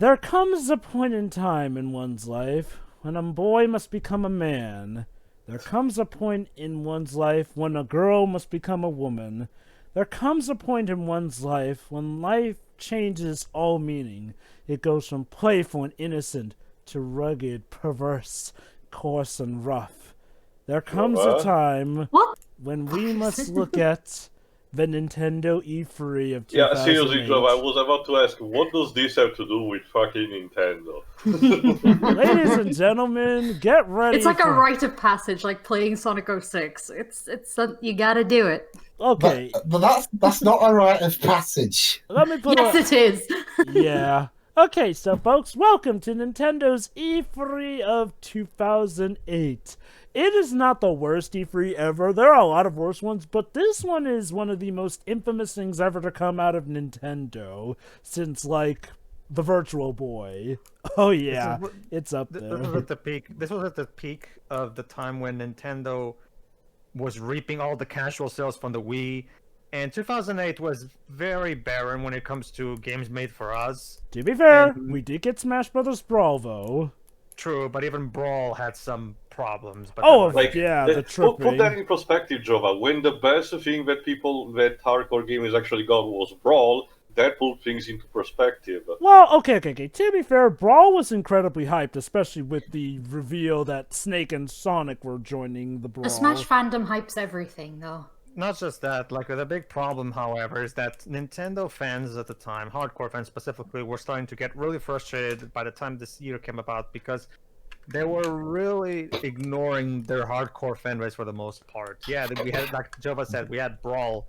There comes a point in time in one's life when a boy must become a man. There comes a point in one's life when a girl must become a woman. There comes a point in one's life when life changes all meaning. It goes from playful and innocent to rugged, perverse, coarse, and rough. There comes a time when we must look at the Nintendo E3 of 2008. Yeah, seriously, Joe, I was about to ask, what does this have to do with fucking Nintendo? Ladies and gentlemen, get ready. It's like a rite of passage, like playing Sonic 06. It's you gotta do it. Okay. But that's not a rite of passage. Let me put Yes, it is. Yeah. Okay, so folks, welcome to Nintendo's E3 of 2008. It is not the worst E3 ever. There are a lot of worse ones, but this one is one of the most infamous things ever to come out of Nintendo since, like, the Virtual Boy. Oh yeah, it's up there. This was at the peak. This was at the peak of the time when Nintendo was reaping all the casual sales from the Wii, and 2008 was very barren when it comes to games made for us. To be fair, we did get Smash Brothers Brawl, though. True, but even Brawl had some problems. But the tripping. Put that in perspective, Jova. When the best thing that hardcore gamers actually got was Brawl, that put things into perspective. Well, okay. To be fair, Brawl was incredibly hyped, especially with the reveal that Snake and Sonic were joining the Brawl. The Smash fandom hypes everything, though. Not just that, like, the big problem, however, is that Nintendo fans at the time, hardcore fans specifically, were starting to get really frustrated by the time this year came about because they were really ignoring their hardcore fan base for the most part. Yeah, we had, like Jova said, we had Brawl,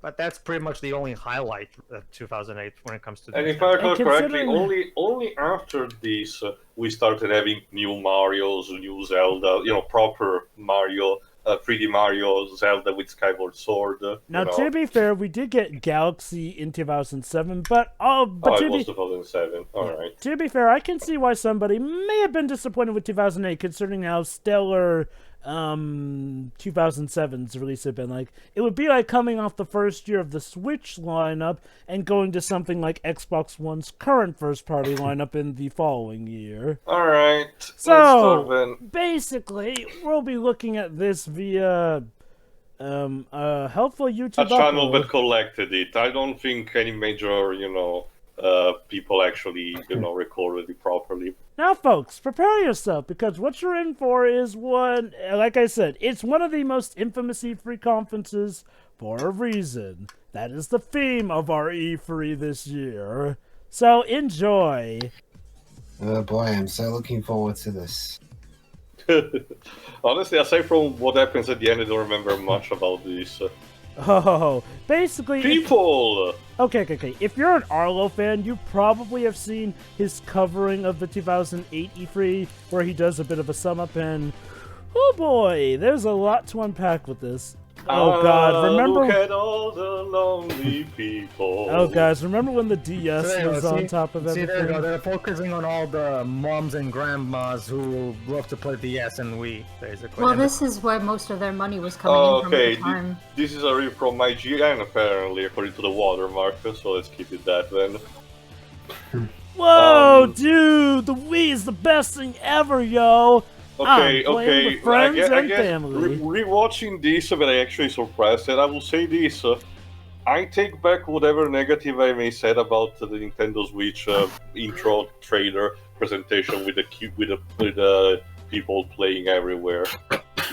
but that's pretty much the only highlight of 2008 when it comes to. And if I recall correctly, only after this we started having new Mario's, new Zelda, proper Mario. 3D Mario, Zelda with Skyward Sword. Now, to be fair, we did get Galaxy in 2007, but it was 2007. All right. To be fair, I can see why somebody may have been disappointed with 2008, considering how stellar 2007's release had been. Like, it would be like coming off the first year of the Switch lineup and going to something like Xbox One's current first-party lineup in the following year. All right. So, basically, we'll be looking at this via a helpful YouTube a channel that collected it. I don't think any major, people actually, recorded it properly. Now, folks, prepare yourself, because what you're in for is one, like I said, it's one of the most infamous E3 conferences for a reason. That is the theme of our E3 this year. So, enjoy. Oh boy, I'm so looking forward to this. Honestly, aside from what happens at the end, I don't remember much about this. Oh, basically... People! Okay. If you're an Arlo fan, you probably have seen his covering of the 2008 E3, where he does a bit of a sum up, and... oh boy, there's a lot to unpack with this. Oh god, remember... look at all the lonely people. Oh guys, remember when the DS was on top of everything? See, there you go. They're focusing on all the moms and grandmas who love to play DS and Wii, basically. Well, this is where most of their money was coming in from at the time. This is a rip from IGN, apparently, according to the watermark, so let's keep it that then. Whoa, dude! The Wii is the best thing ever, yo! Okay. With friends I and guess family. Rewatching this, but I actually surprised that I will say this. I take back whatever negative I may said about the Nintendo Switch intro trailer presentation with the people playing everywhere.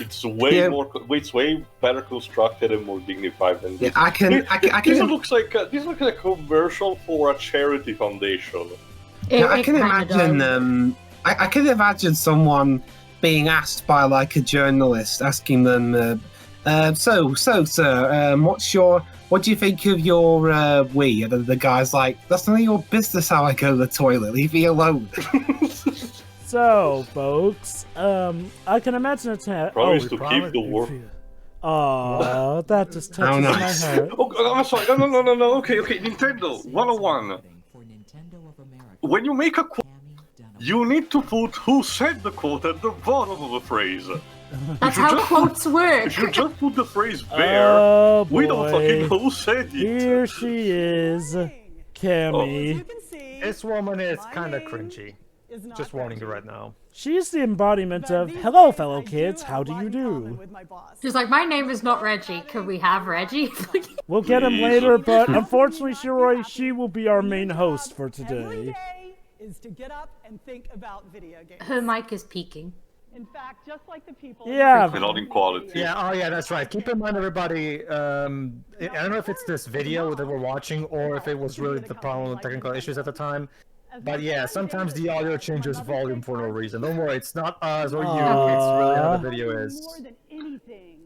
It's way better constructed and more dignified than this. This looks like a commercial for a charity foundation. I can imagine. I can imagine someone being asked by like a journalist, asking them, "So, sir, what do you think of your Wii?" And the guy's like, "That's none of your business how I go to the toilet. Leave me alone." So, folks, I can imagine it's promise to keep the work. Oh, that just touches my heart. Oh, I'm sorry. No. Okay. Nintendo 101. When you make a quote, you need to put who said the quote at the bottom of the phrase. That's how quotes work. If you just put the phrase there, we don't fucking know who said it. Here she is, Cammy. This woman is kind of cringy. Just warning you right now. She's the embodiment of, hello, fellow kids, how do you do? She's like, my name is not Reggie. Could we have Reggie? We'll get him Please. later, but unfortunately, Shiroi, she will be our main host for today. Is to get up and think about video games. Her mic is peaking. In fact, just like the people. Yeah. And not in quality. Yeah, oh yeah, that's right. Keep in mind, everybody, I don't know if it's this video that we're watching or if it was really the problem with technical issues at the time. But yeah, sometimes the audio changes volume for no reason. Don't worry, it's not us or you, it's really how the video is. More than anything,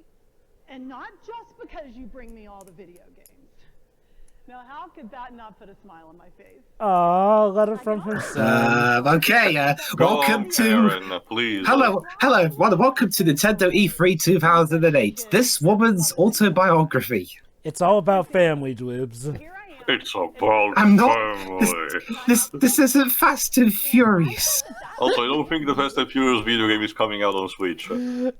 and not just because you bring me all the video games. Now, how could that not put a smile on my face? Aw, letter from her son. Okay, welcome Go on, to... Aaron, please. Hello, everyone, welcome to Nintendo E3 2008. This woman's autobiography. It's all about family, Dwibs. Here I am. It's about I'm not... family. This isn't Fast and Furious. Also, I don't think the Fast and Furious video game is coming out on Switch.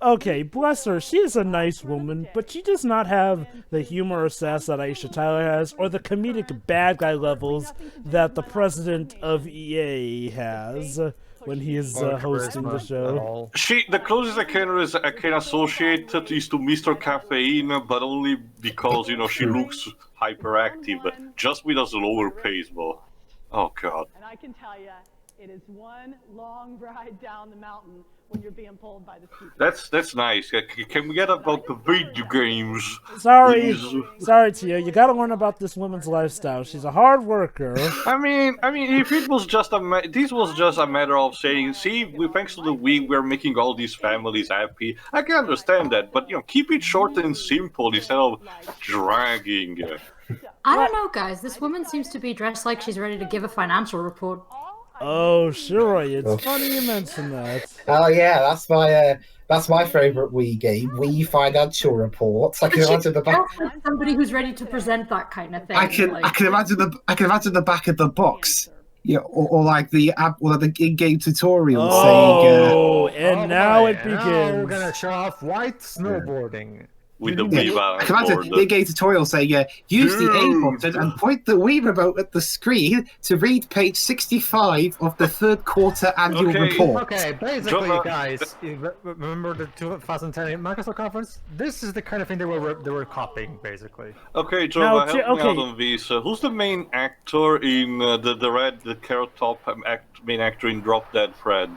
Okay, bless her, she is a nice woman, but she does not have the humorous sass that Aisha Tyler has, or the comedic bad guy levels that the president of EA has when he is hosting the show. The closest I can associate it is to Mr. Caffeine, but only because, she looks hyperactive, just with a slower pace, though. Oh god. And I can tell you, it is one long ride down the mountain when you're being pulled by the ski. That's nice. Can we get about the video games? Sorry, please? sorry, Tia, you gotta learn about this woman's lifestyle. She's a hard worker. I mean, if it was just this was just a matter of saying, see, thanks to the Wii, we're making all these families happy. I can understand that, but keep it short and simple instead of dragging. I don't know, guys. This woman seems to be dressed like she's ready to give a financial report. Oh, Shiroi, it's funny you mention that. Oh yeah, that's my favorite Wii game, Wii Financial Reports. I can imagine the back. Like somebody who's ready to present that kind of thing. I can imagine the back of the box. Yeah, or like the in-game tutorial saying. And now it begins. Now we're gonna show off white snowboarding. With the Wii I can imagine balance the in-game tutorial saying, use the A button and point the Wii remote at the screen to read page 65 of the third quarter annual report. Okay, basically, guys, remember the 2010 Microsoft conference? This is the kind of thing they were copying, basically. Okay, Jova, help me out on this. Who's the main actor in the carrot top main actor in Drop Dead Fred?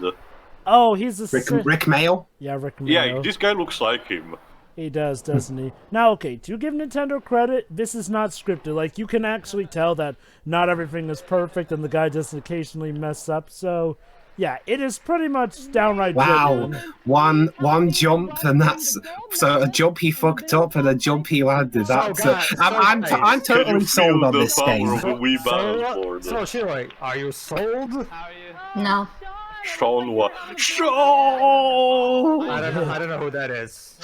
Oh, he's the Rick Mail? Yeah, Rick Mail. Yeah, this guy looks like him. He does, doesn't he? Now, okay, to give Nintendo credit, this is not scripted. Like, you can actually tell that not everything is perfect and the guy does occasionally mess up. So, yeah, it is pretty much downright genuine. One jump, and that's so a jump he fucked up and a jump he landed. I'm totally sold on this game. So Shiroi, are you sold? No. Sean. I don't know who that is.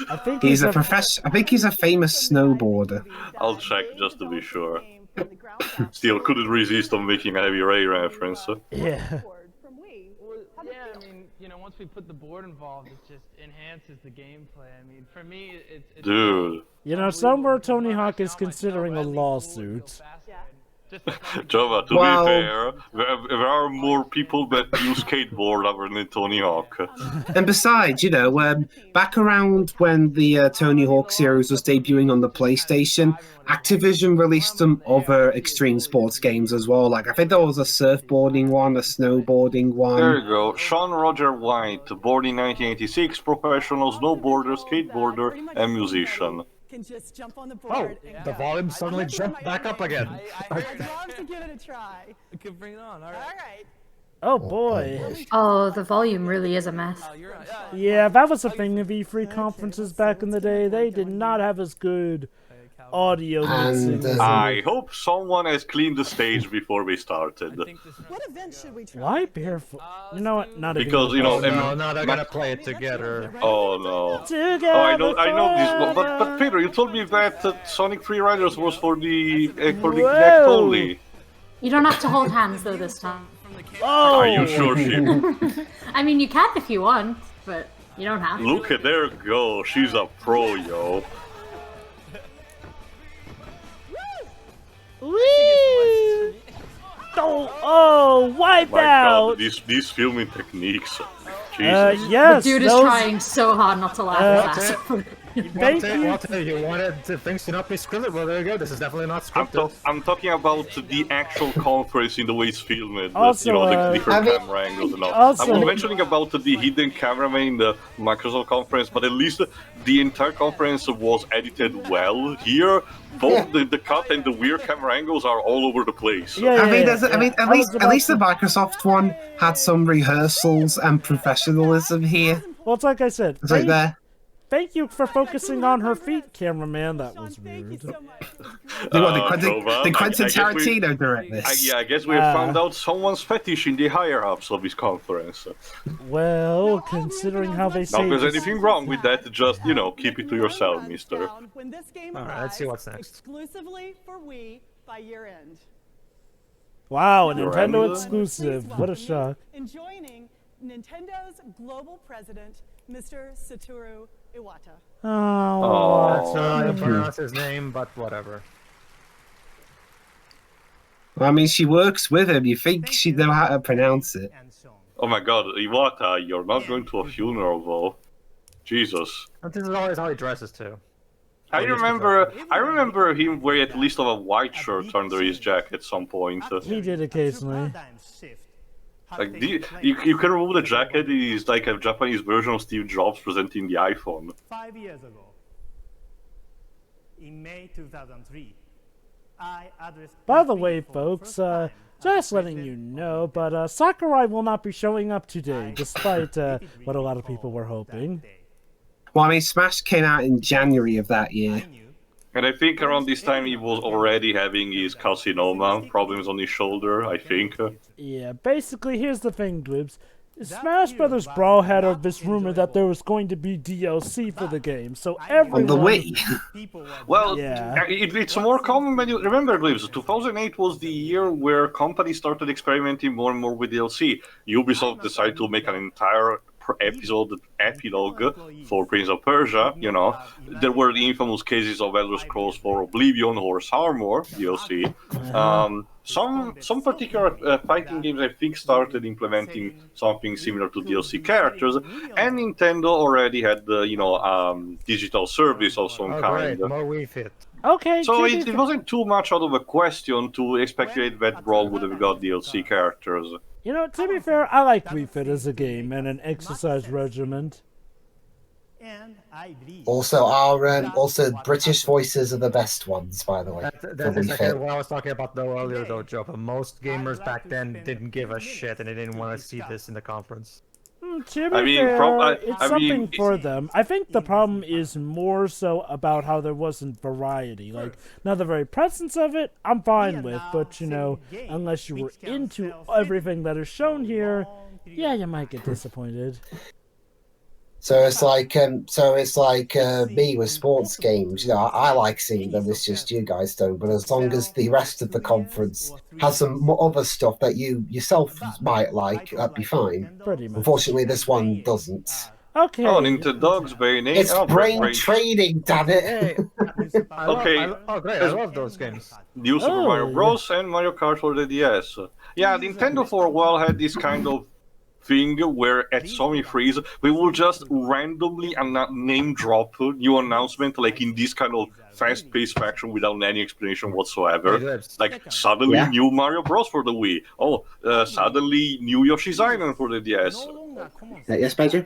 I think he's a professional. I think he's a famous snowboarder. I'll check just to be sure. Still couldn't resist on making a Heavy Rain reference. Yeah. Yeah, I mean, once we put the board involved, it just enhances the gameplay. I mean, for me, it's Dude. Somewhere Tony Hawk is considering a lawsuit. Jova, to be fair, there are more people that use skateboard other than Tony Hawk. And besides, back around when the Tony Hawk series was debuting on the PlayStation, Activision released some other extreme sports games as well. Like, I think there was a surfboarding one, a snowboarding one. There you go. Sean Roger White, born in 1986, professional snowboarder, skateboarder, and musician. Can just jump on the board. The volume suddenly jumped back up again. I'd love to give it a try. We can bring it on. All right. All right. Oh boy. Oh, the volume really is a mess. Yeah, that was a thing of E3 conferences back in the day. They did not have as good audio mixing. I hope someone has cleaned the stage before we started. What event should we try? Why barefoot? You know what? Not because even. No, they're gonna play it together. Oh no! Together I know this, but Peter, you told me that Sonic 3 Riders was for the Kinect only. You don't have to hold hands though this time. Oh! Are you sure, Sheep? I mean, you can if you want, but you don't have to. Look at there go, she's a pro, yo. Whee! Oh, wipe My out! God, these filming techniques. Jesus. Yes, the dude is those- trying so hard not to laugh at that. Thank you. You wanted things to not be scripted. Well, there you go. This is definitely not scripted. I'm talking about the actual conference in the way it's filmed. Also, the different I mean- camera angles and all. Also- I'm not mentioning about the hidden cameraman in the Microsoft conference, but at least the entire conference was edited well. Here, both the cut and the weird camera angles are all over the place. Yeah, I mean, yeah. at least the Microsoft one had some rehearsals and professionalism here. Well, it's like I said. It's like there. Thank you for focusing on her feet, cameraman. That was rude. The Quentin Tarantino direct this. I guess we have found out someone's fetish in the higher ups of this conference. Well, considering how they say. Not there's anything wrong with that, just, keep it to yourself, mister. Alright, let's see what's next. Exclusively for Wii by year end. Wow, a Your Nintendo end? exclusive. What a shock. And joining Nintendo's global president, Mr. Satoru Iwata. Oh. That's not how you pronounce his name, but whatever. Well, I mean, she works with him. You think she'd know how to pronounce it? Oh my God, Iwata, you're not going to a funeral, though. Jesus. And this is always how he dresses too. I remember him wearing at least a white shirt under his jacket at some point. He did occasionally. Like you can remove the jacket. He's like a Japanese version of Steve Jobs presenting the iPhone. 5 years ago, in May 2003, I addressed. By the way, folks, just letting you know, but Sakurai will not be showing up today, despite what a lot of people were hoping. Well, I mean, Smash came out in January of that year. And I think around this time he was already having his carcinoma problems on his shoulder, I think. Yeah, basically, here's the thing, Glibs. Smash Brothers Brawl had this rumor that there was going to be DLC for the game, so everyone... On the Wii. Well, yeah. it's more common when you remember, Glibs. 2008 was the year where companies started experimenting more and more with DLC. Ubisoft decided to make an entire epilogue for Prince of Persia. There were the infamous cases of Elder Scrolls 4 Oblivion or Armor DLC. Some particular fighting games I think started implementing something similar to DLC characters, and Nintendo already had the digital service of some kind. Great, more Wii Fit. Okay, So it wasn't too much out of a question to speculate that Brawl would have got DLC characters. to be fair, I like Wii Fit as a game and an exercise regiment. Also, British voices are the best ones, by the way. That's exactly what I was talking about though earlier, though, Joe. But most gamers back then didn't give a shit, and they didn't want to see this in the conference. To be fair, it's something for them. I think the problem is more so about how there wasn't variety. Like, now the very presence of it, I'm fine with, but unless you were into everything that is shown here, yeah, you might get disappointed. So it's like me with sports games. I like seeing them. It's just you guys don't. But as long as the rest of the conference has some other stuff that you yourself might like, that'd be fine. Pretty much. Unfortunately, this one doesn't. Okay. Oh, into Dog's Bane. It's brain trading, damn it. Hey, Okay. oh, great! I love those games. New Super Mario Bros. And Mario Kart for the DS. Yeah, Nintendo for a while had this kind of thing where at Sony Freeze we will just randomly name drop new announcement like in this kind of fast-paced fashion without any explanation whatsoever. Like suddenly new Mario Bros for the Wii. Oh, suddenly new Yoshi's Island for the DS. Yes, Pedro?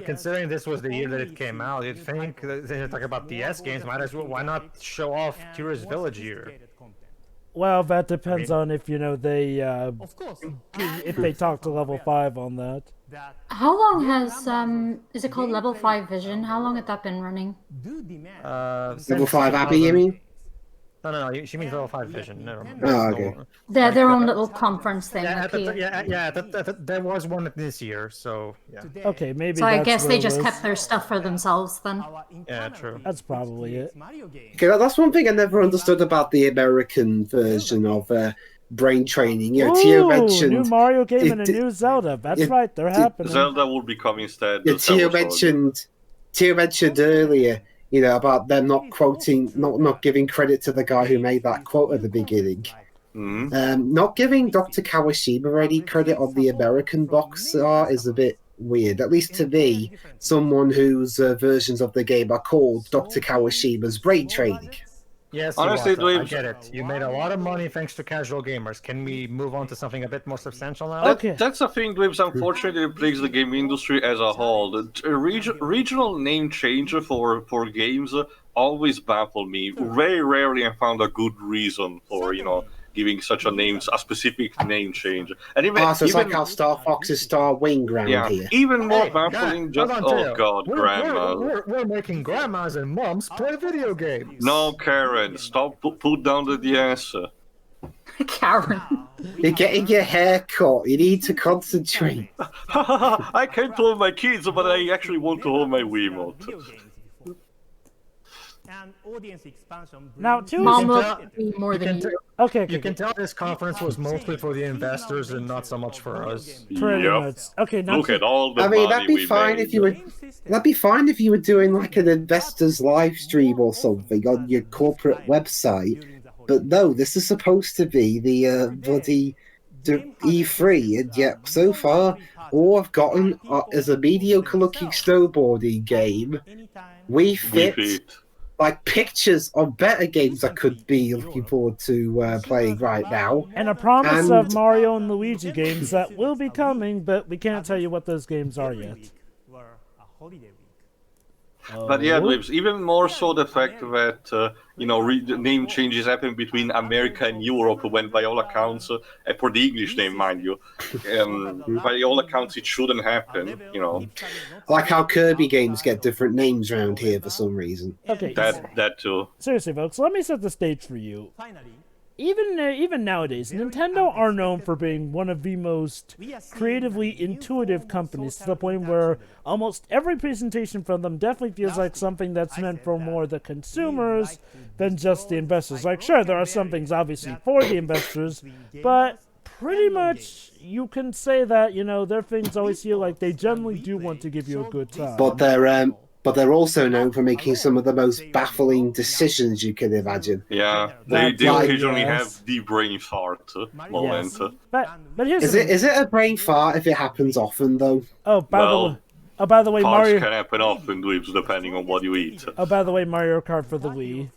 Considering this was the year that it came out, you'd think that they're talking about DS games. Why not show off Curious Village here? Well, that depends on if they if they talk to level 5 on that. How long has is it called Level 5 Vision? How long had that been running? Level 5 Abby, you mean? No, she means Level 5 Vision. No. Oh, okay. They're their own little conference thing. There was one this year, so yeah. Okay, maybe. So I that's guess where they it just was. kept their stuff for themselves then. Yeah, true. That's probably it. Okay, that's one thing I never understood about the American version of brain training. Tio mentioned new Mario game and a new Zelda. That's right, they're happening. Zelda will be coming instead. Tio mentioned earlier, about them not quoting, not giving credit to the guy who made that quote at the beginning. Not giving Dr. Kawashima any credit on the American box art is a bit weird. At least to me, someone whose versions of the game are called Dr. Kawashima's brain training. Yes, Honestly, Iwata, I get it. You made a lot of money thanks to casual gamers. Can we move on to something a bit more substantial now? Okay. That's the thing, Dwebs. Unfortunately, it plagues the game industry as a whole. The regional name change for games always baffle me. Very rarely I found a good reason for, giving such a specific name change. And even, So it's like how Star Fox is Star Wing round here. even more baffling. We're making grandmas and moms play video games. No, Karen, stop. Put down the DS. Karen. You're getting your hair cut. You need to concentrate. I can't hold my kids, but I actually want to hold my Wiimote. Now, two Mom loves me more than you. Okay, You can tell this conference was mostly for the investors and not so much for us. pretty Yep. much. Okay, now Look at all the I mean, money that'd be we fine made. if you were. That'd be fine if you were doing like an investors live stream or something on your corporate website. But no, this is supposed to be the bloody E3, and yet so far all I've gotten is a mediocre-looking snowboarding game. We Fit. Like pictures of better games I could be looking forward to playing right now. and a promise of Mario and Luigi games that will be coming, but we can't tell you what those games are yet. But yeah, Dwebs, even more so the fact that, name changes happen between America and Europe when by all accounts, for the English name, mind you, by all accounts it shouldn't happen, Like how Kirby games get different names around here for some reason. Okay, That too. seriously, folks, let me set the stage for you. Even nowadays, Nintendo are known for being one of the most creatively intuitive companies, to the point where almost every presentation from them definitely feels like something that's meant for more the consumers than just the investors. Like, sure, there are some things obviously for the investors, but pretty much you can say that, their things always feel like they generally do want to give you a good time. But they're also known for making some of the most baffling decisions you can imagine. Yeah, they occasionally have the brain fart moment. Yes. But here's Is it a brain fart if it happens often though? By the way, Farts Mario. can happen often, Dwebs, depending on what you eat. Oh, by the way, Mario Kart for the Wii.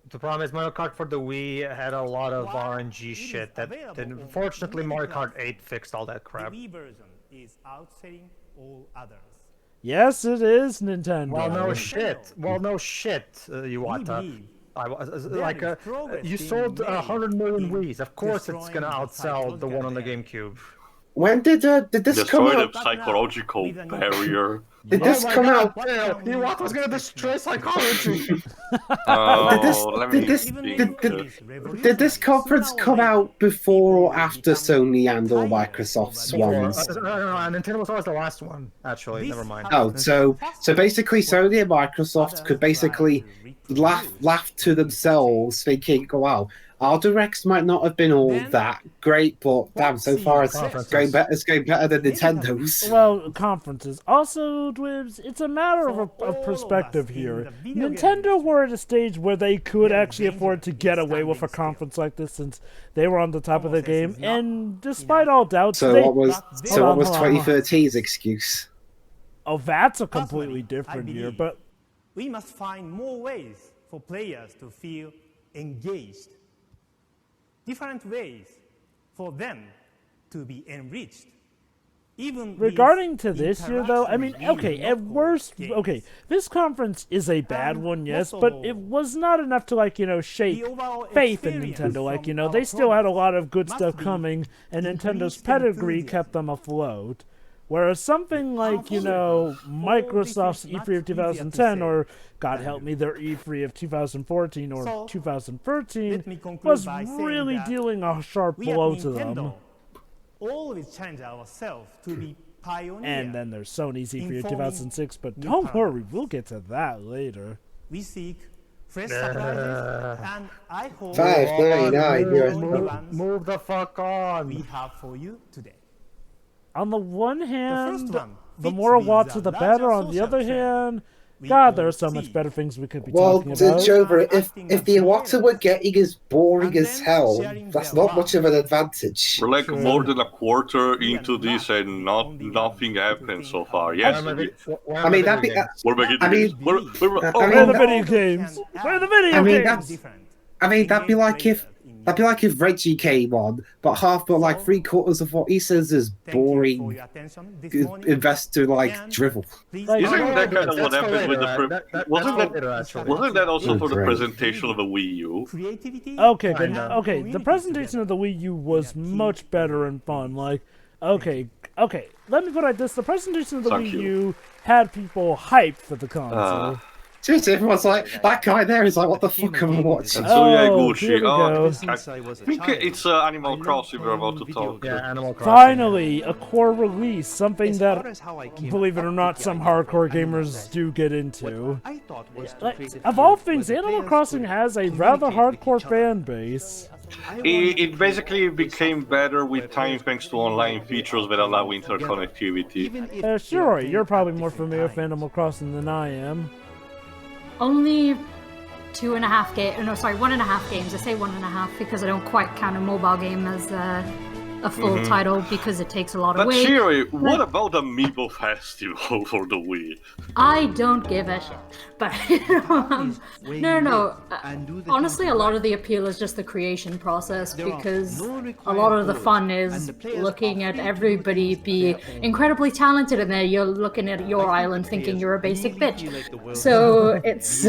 The problem is Mario Kart for the Wii had a lot of RNG shit that unfortunately Mario Kart 8 fixed all that crap. Yes, it is Nintendo. Well, no shit, Iwata. You sold 100 million Wiis. Of course, it's gonna outsell the one on the GameCube. When did this come Destroy out? the psychological barrier. Did this come out? Iwata's gonna destroy psychology. Did this conference come out before or after Sony and or Microsoft's ones? Nintendo was always the last one. Actually, never mind. Oh, so basically Sony and Microsoft could basically laugh to themselves, thinking, "Oh, wow, our directs might not have been all that great, but damn, so far it's going better. It's going better than Nintendo's." Well, conferences. Also, Dwebs, it's a matter of perspective here. Nintendo were at a stage where they could actually afford to get away with a conference like this, since they were on the top of the game. And despite all doubts, what was 2013's excuse? Oh, that's a completely different year. But we must find more ways for players to feel engaged. Different ways for them to be enriched. Even regarding to this year, though, I mean, okay, at worst, okay, this conference is a bad one, yes, but it was not enough to, shake faith in Nintendo. They still had a lot of good stuff coming, and Nintendo's pedigree kept them afloat. Whereas something like, Microsoft's E3 of 2010, or, God help me, their E3 of 2014 or 2013, was really dealing a sharp blow to them. Always challenge ourselves to be pioneers. And then there's Sony's E3 of 2006, but don't worry, we'll get to that later. We seek fresh surprises, and I hope move the fuck on. We have for you today. On the one hand, the more watts the better. On the other hand, God, there are so much better things we could be Well, talking about. Jover, if the Iwata were getting as boring as hell, that's not much of an advantage. We're like more than a quarter into this and nothing happened so far. Yes, I mean, that'd be. we're beginning. I mean, we're, I Where mean, are the video games? Where are the video games? That'd be like if Reggie came on, but like 3/4 of what he says is boring investor like drivel. Isn't that kind of what happened with the wasn't that also for the presentation of the Wii U? Okay, okay. The presentation of the Wii U was much better and fun. Like, okay. Let me put it like this: the presentation of the Wii U had people hyped for the console. Seriously, everyone's like, that guy there is like, what the fuck am I watching? Gucci. Oh, I think it's Animal Crossing we're about to talk. Yeah, Animal Crossing. Finally, a core release, something that, believe it or not, some hardcore gamers do get into. Like, of all things, Animal Crossing has a rather hardcore fan base. It basically became better with time thanks to online features that allow interconnectivity. Sure, you're probably more familiar with Animal Crossing than I am. Only 1.5 games. I say 1.5 because I don't quite count a mobile game as a full title because it takes a lot of weight. But Shiri, what about Amiibo Festival for the Wii? I don't give a shit. But no. Honestly, a lot of the appeal is just the creation process because a lot of the fun is looking at everybody be incredibly talented and then you're looking at your island thinking you're a basic bitch. So it's...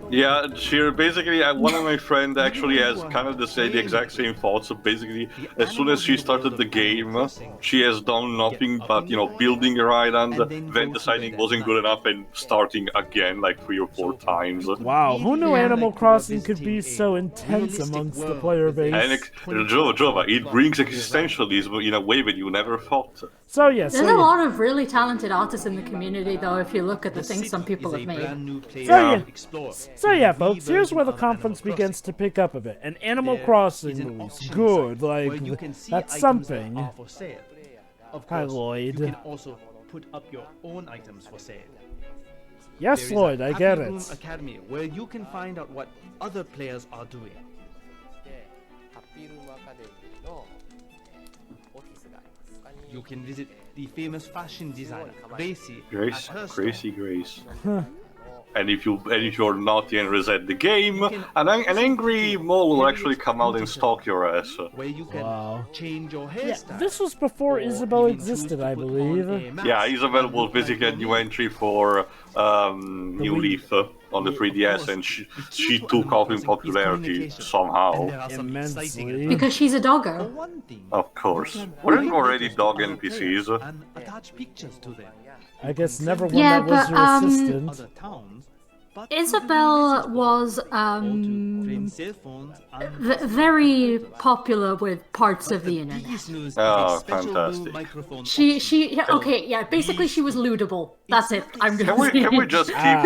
Yeah, basically, one of my friends actually has kind of the exact same thoughts. So basically, as soon as she started the game, she has done nothing but, building her island, then deciding it wasn't good enough and starting again like 3 or 4 times. Wow, who knew Animal Crossing could be so intense amongst the player base? And Jova, it brings existentialism in a way that you never thought. So yeah, there's a lot of really talented artists in the community, though, if you look at the things some people have made. So yeah, folks, here's where the conference begins to pick up a bit. An Animal Crossing release. Good, like, that's something. Hi, Lloyd. You can also put up your own items for sale. Yes, Lloyd, I get it. Academy, where you can find out what other players are doing. You can visit the famous fashion designer, Gracie. And if you're naughty and reset the game, an angry mole will actually come out and stalk your ass. Where you can change your hairstyle. Yeah, this was before Isabel existed, I believe. Yeah, Isabel was basically a new entry for New Leaf on the 3DS, and she took off in popularity somehow. Immensely. Because she's a doggo. Of course. Weren't already dog NPCs? I guess never one that was your assistant. Isabel was very popular with parts of the internet. Oh, fantastic. Basically she was lootable. That's it. Can we just keep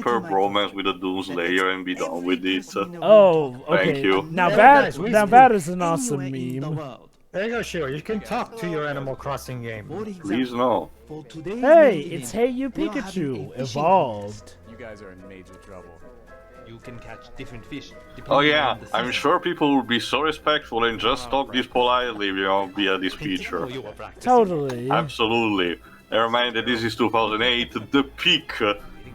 her bromance with the Doomslayer and be done with it? Oh, okay. Thank you. Now that is an awesome meme. There you go, Shiro. You can talk to your Animal Crossing game. Please no. Hey, it's Hey You Pikachu, evolved. You guys are in major trouble. You can catch different fish. Oh yeah, I'm sure people will be so respectful and just talk this politely, via this feature. Totally. Absolutely. Never mind that this is 2008, the peak.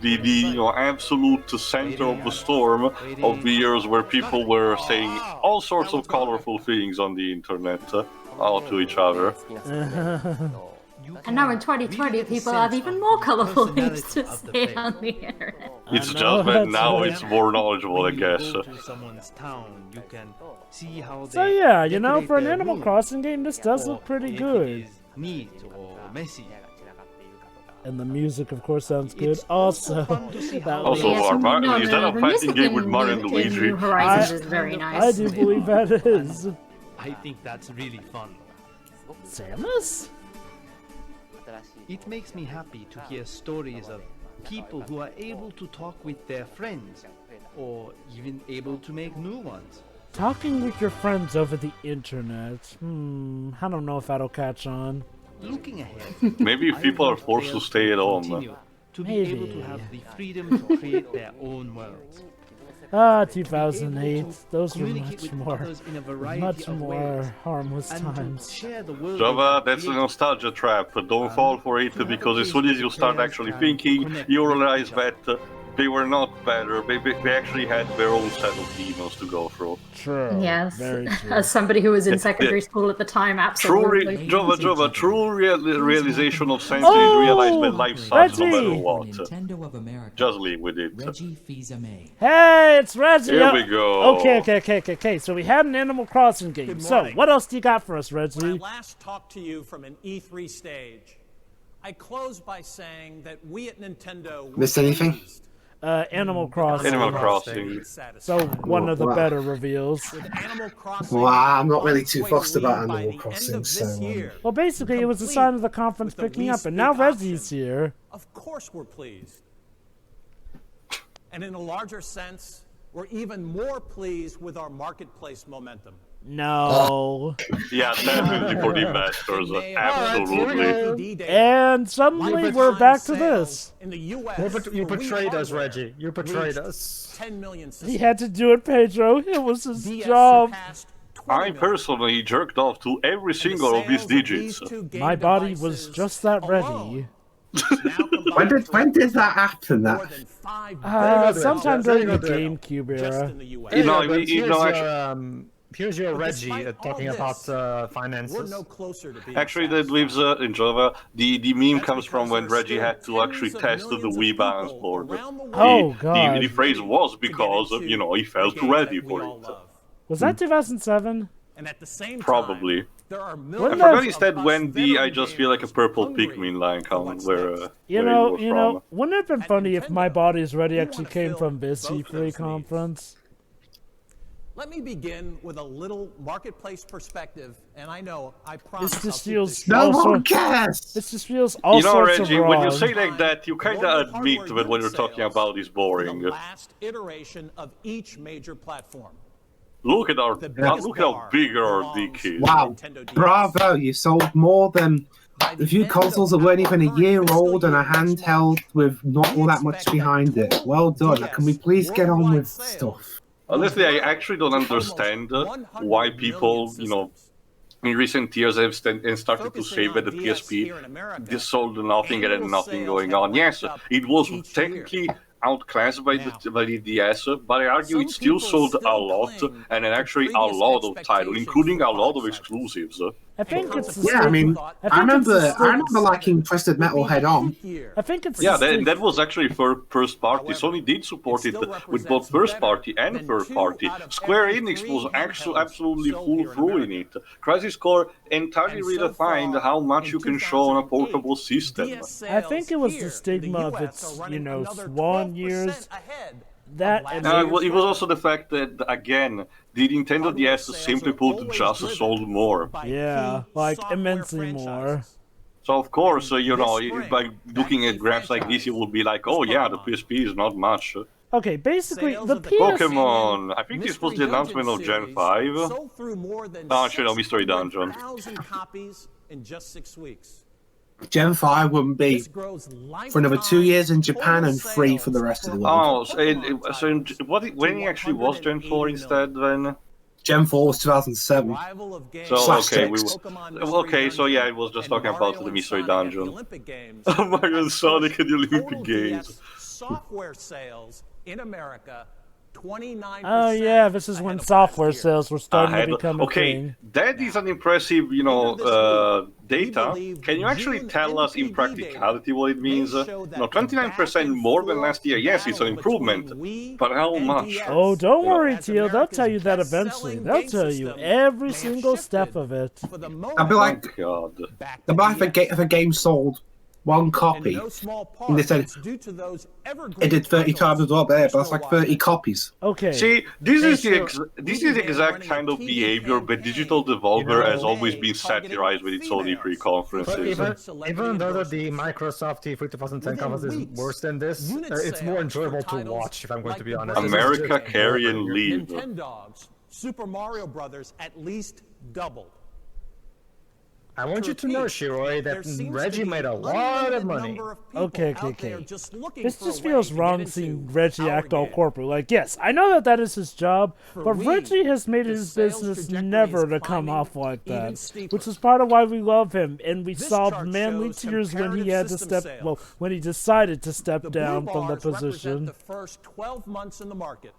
The absolute center of the storm of the years where people were saying all sorts of colorful things on the internet all to each other. And now in 2020, people have even more colorful things to say on the internet. It's just that now it's more knowledgeable, I guess. So yeah, for an Animal Crossing game, this does look pretty good. And the music, of course, sounds good. Also, is that a fighting game with Mario and Luigi? New Horizons is very nice. I do believe that is. I think that's really fun. Samus? It makes me happy to hear stories of people who are able to talk with their friends, or even able to make new ones. Talking with your friends over the internet. I don't know if that'll catch on. Looking ahead. Maybe if people are forced to stay at home. to be able to have the freedom to create their own worlds. 2008. Those were Communicate with others in a variety much of more ways, harmless and to times. share the world Java, they that's a created. nostalgia trap. Don't fall for it, to have a because as place soon as where you start players actually can thinking, connect you with realize each other. that they were not better. They actually had their own set of demons to go through. True. Yes. Very true. As somebody who was in secondary school at the time, absolutely. True realization of sense is realize that life sucks no matter Reggie! what. Nintendo of America. Just live with it. Reggie Fils-Aimé. Hey, it's Reggie! Here we go. Okay. So we had an Animal Crossing game. Good So, morning. what else do you got for us, When I Reggie? last talked to you from an E3 stage, I closed by saying that we at Nintendo were Missed anything? pleased Animal Crossing. Animal Crossing. So, one of the Wow. better reveals. with Animal Crossing Well, I'm not on really its too way to fussed about leave by Animal the Crossing, end of so, this year. Well, basically, it was a Complete sign of the conference with the picking Wii up, and now Speak Reggie's option. here. Of course we're pleased. And in a larger sense, we're even more pleased with our marketplace momentum. No. Yeah, definitely for the investors. Absolutely. And suddenly we're back to this. In the US, You for Wii betrayed us, hardware Reggie. You betrayed reached us. 10 million He systems. had to do it, Pedro. It was his DS job. surpassed 20 I million. personally jerked off to every And the single of these sales digits. two game My body was devices just that ready. alone now combine When did that happen? more That than 5 Sometime There you during the go, GameCube just era. in the US. You know, Here's your But Reggie despite all talking this, about We're finances. no closer to being Actually, that lives in Java. The meme comes from when Reggie had to actually test the Wii balance board. Oh, God. The phrase was because, you know, he felt ready for it. Was that 2007? And at the same Probably. time, there are I millions forgot of instead us when the I veteran just feel like a gamers purple hungry Pikmin line for comes what's where, next. You where know, it was you know, from. wouldn't it have been At funny if My Nintendo, Body's Ready we actually wanna came fill from this both E3 those needs. conference? Let me begin with a little marketplace perspective, and I know I promise This I'll just keep feels this no all one sorts. cares. This just feels all You know, sorts Reggie, of wrong. when you say like that, you kind Global of admit hardware that what you're unit talking sales about is for boring. the last iteration of each major platform. Look at our The biggest look how bar big our belongs dick is. Wow, Nintendo DS. bravo! You sold more than By the a few end consoles that of weren't our even a current year fiscal old and a year next handheld March, with not we all that much expect behind that it. total Well done. DS Can we please get on worldwide with sales stuff? Honestly, I will actually don't grow to almost understand 100 why million people, you know, systems. in recent years have started to Focusing say that on the DS PSP here in America, this sold nothing and had annual nothing sales going have on. Yes, ramped up it was each technically year. outclassed by Now, the DS, but I argue some it still people sold a still lot, cling and to actually a previous lot of titles, expectations including for a lot of product cycles. exclusives. I think it's the Yeah, I state- mean, thought I I think it's the remember state- liking Twisted Metal Head On. I think it's Yeah, the state- that was actually for first party. However, Sony did support it it still with both represents first better party and than third 2 party. out of Square every Enix 3 was handhelds absolutely sold full here in through in America. it. Crisis Core entirely And so redefined far, how much in you can show on a 2008, portable system. DS I think it was sales the here stigma in of the US its, are you running know, another swan 12% years. ahead That of last and year's It was also the fact that, again, the Nintendo Hardware DS, sales simply are put, always just driven sold more. by Yeah, key like software immensely more. franchises. So of course, you know, This spring, by looking that at key graphs like this, you franchise will be like, is oh yeah, the Pokemon. PSP is not much. Okay, basically, Sales the of the PS... Pokemon. I think this was Mystery the announcement of Dungeon Gen series 5. sold through more than No, actually, no, Mystery Dungeon. 600,000 copies in just 6 weeks. Gen 5 wouldn't be This grows for another 2 years in lifetime Japan and total 3 for the sales rest of the for world. Oh, when he actually was Gen 4 instead then? Gen 4 was 2007. Rival of games So Slash okay, text. Pokemon Mystery okay, so yeah, it was just Dungeon talking and about Mario the and Mystery Sonic at the Dungeon. Olympic Games Oh my god, has Sonic pushed at the Olympic total Games. DS software sales in America 29%. Oh yeah, this is when ahead of software last year. sales were starting Ahead. to become a Okay, thing. that is an impressive, you know, data. Can you actually tell us in practicality what it means? No, 29% more than last year. Yes, it's an improvement, but how much? Oh, don't You know, worry, Teal. They'll tell you that eventually. They'll tell you every single step of it. I'd be like, Thank God. the buy if a game sold one copy, and they said it did 30 times as well there, but that's like 30 copies. Okay. See, this is the exact kind of behavior that digital developer has always been satirized with its own E3 But conferences. even though the Microsoft E3 2010 conference is worse than this, it's more enjoyable to watch, if I'm going to be honest. America, carry and leave. Nintendogs, Super Mario Brothers at least doubled. I want you to know, Shiroi, that Reggie made a lot of money. Okay. This just feels wrong seeing Reggie act all corporate. Like, yes, I know that is his job, but Reggie has made it his business never to come off like that, which is part of why we love him, and we sobbed manly tears when he had to when he decided to step down from the position. The first 12 months in the market,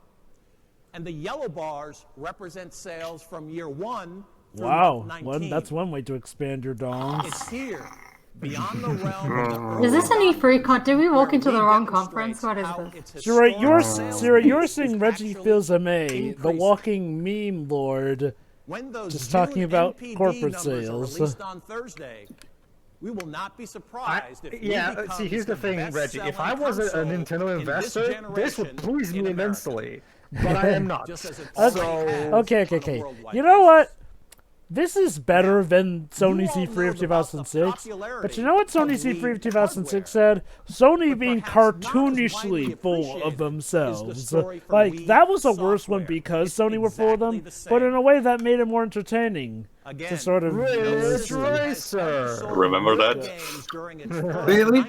and the yellow bars represent sales from year 1. Wow, that's one way to expand your dongs. It's here, beyond the realm of Is this an E3 con? Did we walk into the wrong conference? What is this? Sarah, you're seeing Reggie Fils-Aimé, the walking meme lord, just talking about corporate sales. On Thursday, we will not be surprised if see, here's the thing, Reggie. If I was a Nintendo investor, this would please me immensely. But I am not. Okay. You know what? This is better than Sony's E3 of 2006, but you know what Sony's E3 of 2006 said? Sony being cartoonishly full of themselves. Like, that was a worse one because Sony were full of them, but in a way that made it more entertaining. To sort of remember that? Really?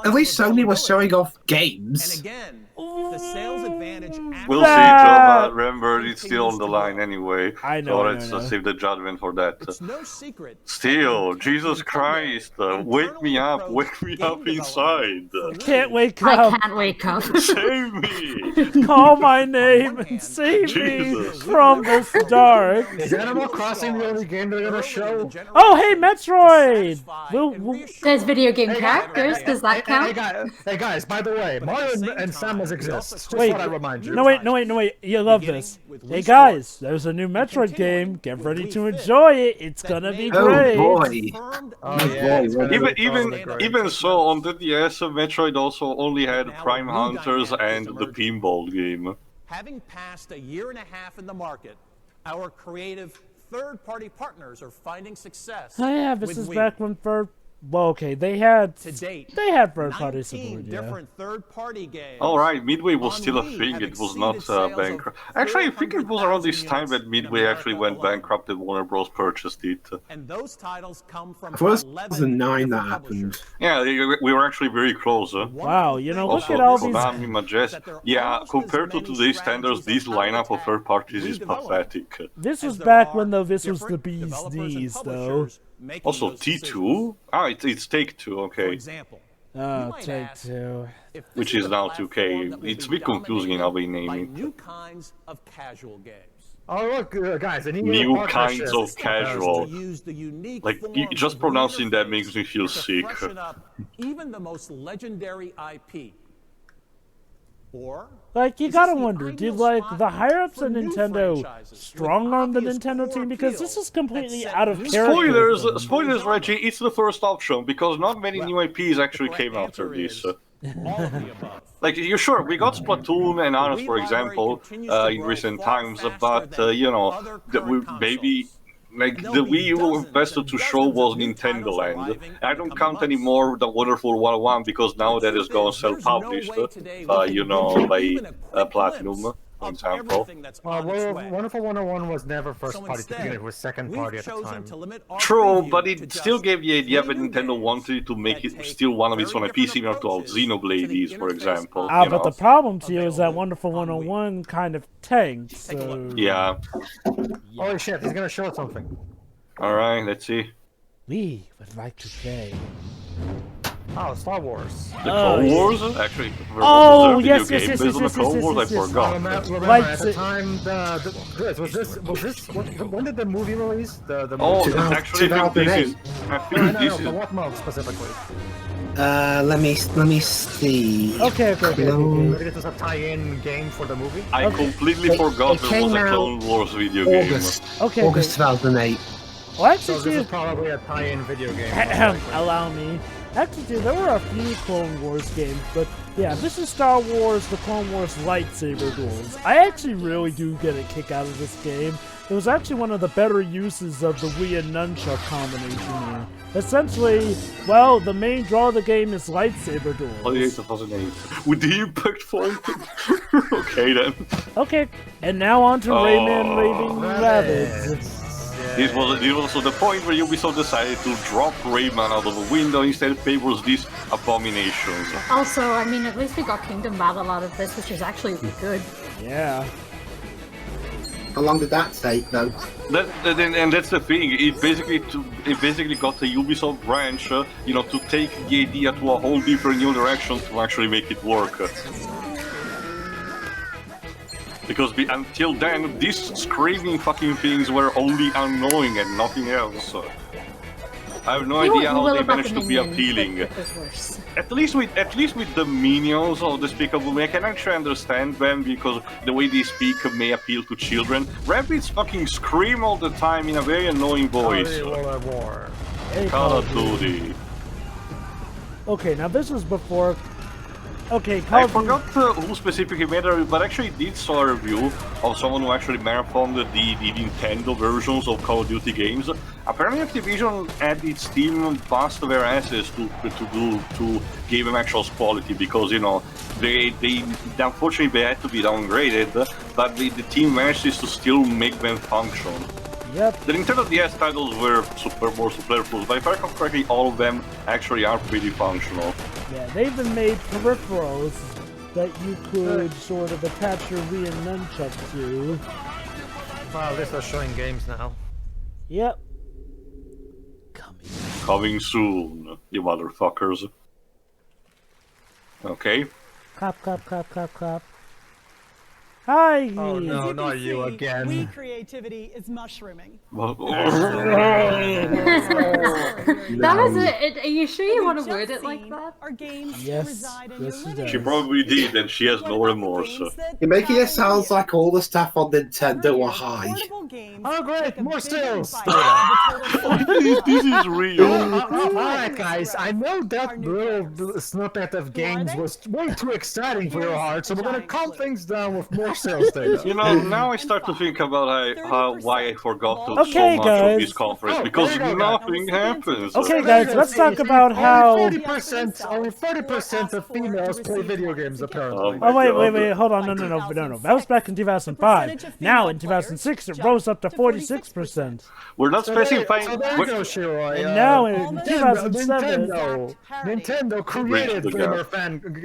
At least Sony was showing off games. The sales advantage. We'll see, Joe. Remember, it's still on the line anyway. I know. So let's save the judgment for that. It's no secret. Still, Jesus Christ, wake me up inside. Can't wake up. I can't wake up. Save me. Call my name and save me from this dark. Is Animal Crossing the only game they're gonna show? Oh, hey, Metroid! There's video game characters. Does that count? Hey guys, by the way, Mario and Samus exist. Just wait, what I remind you. No, wait. You love this. Hey guys, there's a new Metroid game. Get ready to enjoy it. It's gonna be great. Oh boy. Even so, on the DS, Metroid also only had Prime Hunters and the Pinball game. Having passed a year and a half in the market, our creative third-party partners are finding success. Oh yeah, this is back when they had third-party support. Different third-party games. All right, Midway was still a thing. It was not bankrupt. Actually, I think it was around this time that Midway actually went bankrupt and Warner Bros. Purchased it. And those titles come from 2009 that happened. Yeah, we were actually very close. Wow, you know, also, look at all these. Konami, Majestic. Yeah, compared to today's standards, this lineup of third parties is pathetic. This was back when this was the bee's knees, though. Also, T2? It's Take-Two, okay. For example, Take-Two. Which is now 2K. It's a bit confusing in how they name it. New kinds of casual games. Oh look, guys, new kinds of casual. Like, just pronouncing that makes me feel sick. Even the most legendary IP. Or like, you gotta wonder, did the higher-ups at Nintendo strong-arm the Nintendo team? Because this is completely out of character. Spoilers, Reggie, it's the first option, because not many new IPs actually came after this. Like, you're sure, we got Splatoon and Honest, for example, in recent times, but, you know, maybe... Like, the Wii U best to show was Nintendo Land. I don't count anymore the Wonderful 101 because now that is gone self-published, you know, by Platinum, for example. Wonderful 101 was never first party to begin, it was second party at the time. True, but it still gave the idea that Nintendo wanted to make it still one of its own IP, similar to how Xenoblade is, for example. But the problem to you is that Wonderful 101 kind of tanked, so... Yeah. Holy shit, he's gonna show something. Alright, let's see. We would like to play... Oh, Star Wars. The Clone Wars? Actually, yes. I forgot. Remember at the time, when did the movie release? Actually, I think this is... What month specifically? Let me see. Okay. Maybe this was a tie-in game for the movie? I completely forgot there was a Clone Wars video game. August 2008. Well, actually, so this is probably a tie-in video game. Allow me. Actually, there were a few Clone Wars games, but yeah, this is Star Wars, the Clone Wars lightsaber duels. I actually really do get a kick out of this game. It was actually one of the better uses of the Wii and Nunchuck combination here. Essentially, well, the main draw of the game is lightsaber duels. Oh, yeah, 2008. With the impact font? Okay, then. Okay, and now on to Rayman Raving Rabbids. This was also the point where Ubisoft decided to drop Rayman out of the window, instead favors these abominations. Also, I mean, at least we got Kingdom Battle out of this, which is actually good. Yeah. How long did that take, though? And that's the thing. It basically got the Ubisoft branch, to take the idea to a whole different new direction to actually make it work. Because until then, these screaming fucking things were only annoying and nothing else. I have no idea how they managed to be appealing. At least with the minions of Despicable Me, I can actually understand them because the way they speak may appeal to children. Rabbits fucking scream all the time in a very annoying voice. Call of Duty. Okay, now this was before. Okay, I forgot who specifically made a review, but actually did saw a review of someone who actually marathoned the Nintendo versions of Call of Duty games. Apparently Activision had its team bust their asses to give them actual quality because, they unfortunately they had to be downgraded, but the team managed to still make them function. Yep. The Nintendo DS titles were more superfluous, but if I recall correctly, all of them actually are pretty functional. Yeah, they even made peripherals that you could sort of attach your Wii and nunchuck to. Wow, this is showing games now. Yep. Coming soon, you motherfuckers. Okay. Clap, clap, clap, clap, clap. Hi! Oh no, not you again. Wii creativity is mushrooming. That was it. Are you sure you want to word it like that? Yes, she does. She probably did, and she has no remorse. You're making it sound like all the staff on Nintendo are high. Oh great, more sales! This is real. Alright guys, I know that little snippet of games was way too exciting for your heart, so we're gonna calm things down with more sales data. Now I start to think about why I forgot so much guys. of this conference, because nothing happens. Okay guys, let's talk about how... Only 40% of females play video games, apparently. Oh wait, hold on, no. That was back in 2005. Now in 2006 it rose up to 46%. We're not specifying... So there you go, Shiroi. And now in 2007... Nintendo created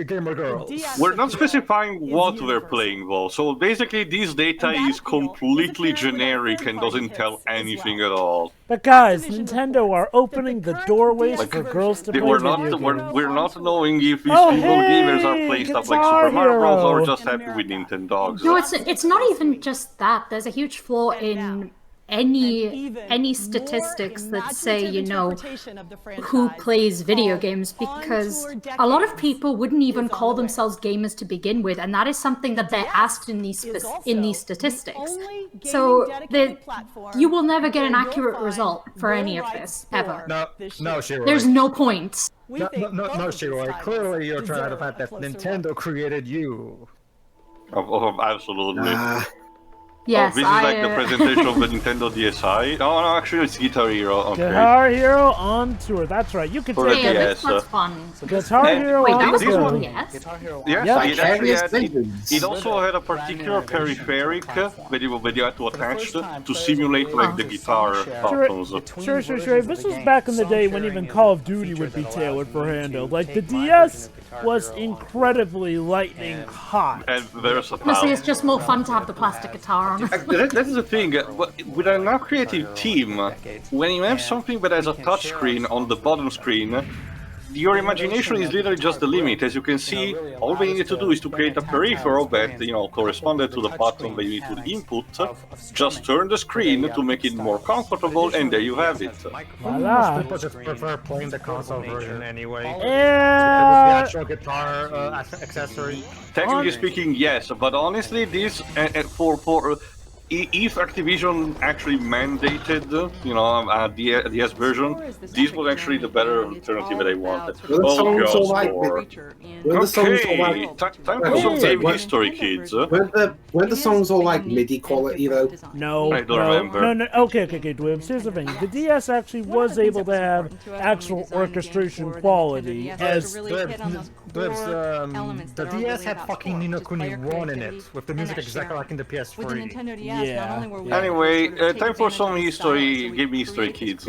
gamer girls. We're not specifying what we're playing though, so basically this data is completely generic and doesn't tell anything at all. But guys, Nintendo are opening the doorways for girls to play we're video games. We're not knowing if these female gamers are playing stuff like Super Mario Bros. Or just happy with Nintendogs. No, it's not even just that. There's a huge flaw in any statistics that say, who plays video games, because a lot of people wouldn't even call themselves gamers to begin with, and that is something that they're asked in these statistics. So you will never get an accurate result for any of this, ever. No, Shiroi. There's no point. No, Shiroi. Clearly you're trying to find that Nintendo created you. Absolutely. Yes, this is like the presentation of the Nintendo DSi. Oh no, actually it's Guitar Hero. Okay. Guitar Hero on tour. That's right. You can take it. This was fun. Guitar Hero on tour. Yes. It also had a particular peripheric that you had to attach to simulate like the guitar buttons. Sure. This was back in the day when even Call of Duty would be tailored for handheld. Like the DS was incredibly lightning hot. And versatile. Honestly, it's just more fun to have the plastic guitar on. That is the thing. With a now creative team, when you have something that has a touchscreen on the bottom screen, your imagination is literally just the limit. As you can see, all we need to do is to create a peripheral that, corresponded to the button that you need to input. Just turn the screen to make it more comfortable, and there you have it. Voila. People just prefer playing the console version anyway. Yeah. With the actual guitar accessory. Technically speaking, yes, but honestly, this if Activision actually mandated, the DS version, this was actually the better alternative that I wanted. Time for some game history, kids. Were the songs all like MIDI quality though? No. I don't remember. No. Okay, Dwebs. Here's the thing. The DS actually was able to have actual orchestration quality. The DS had fucking Ni no Kuni 1 in it, with the music exactly like in the PS3. Anyway, time for some history. Give me history, kids.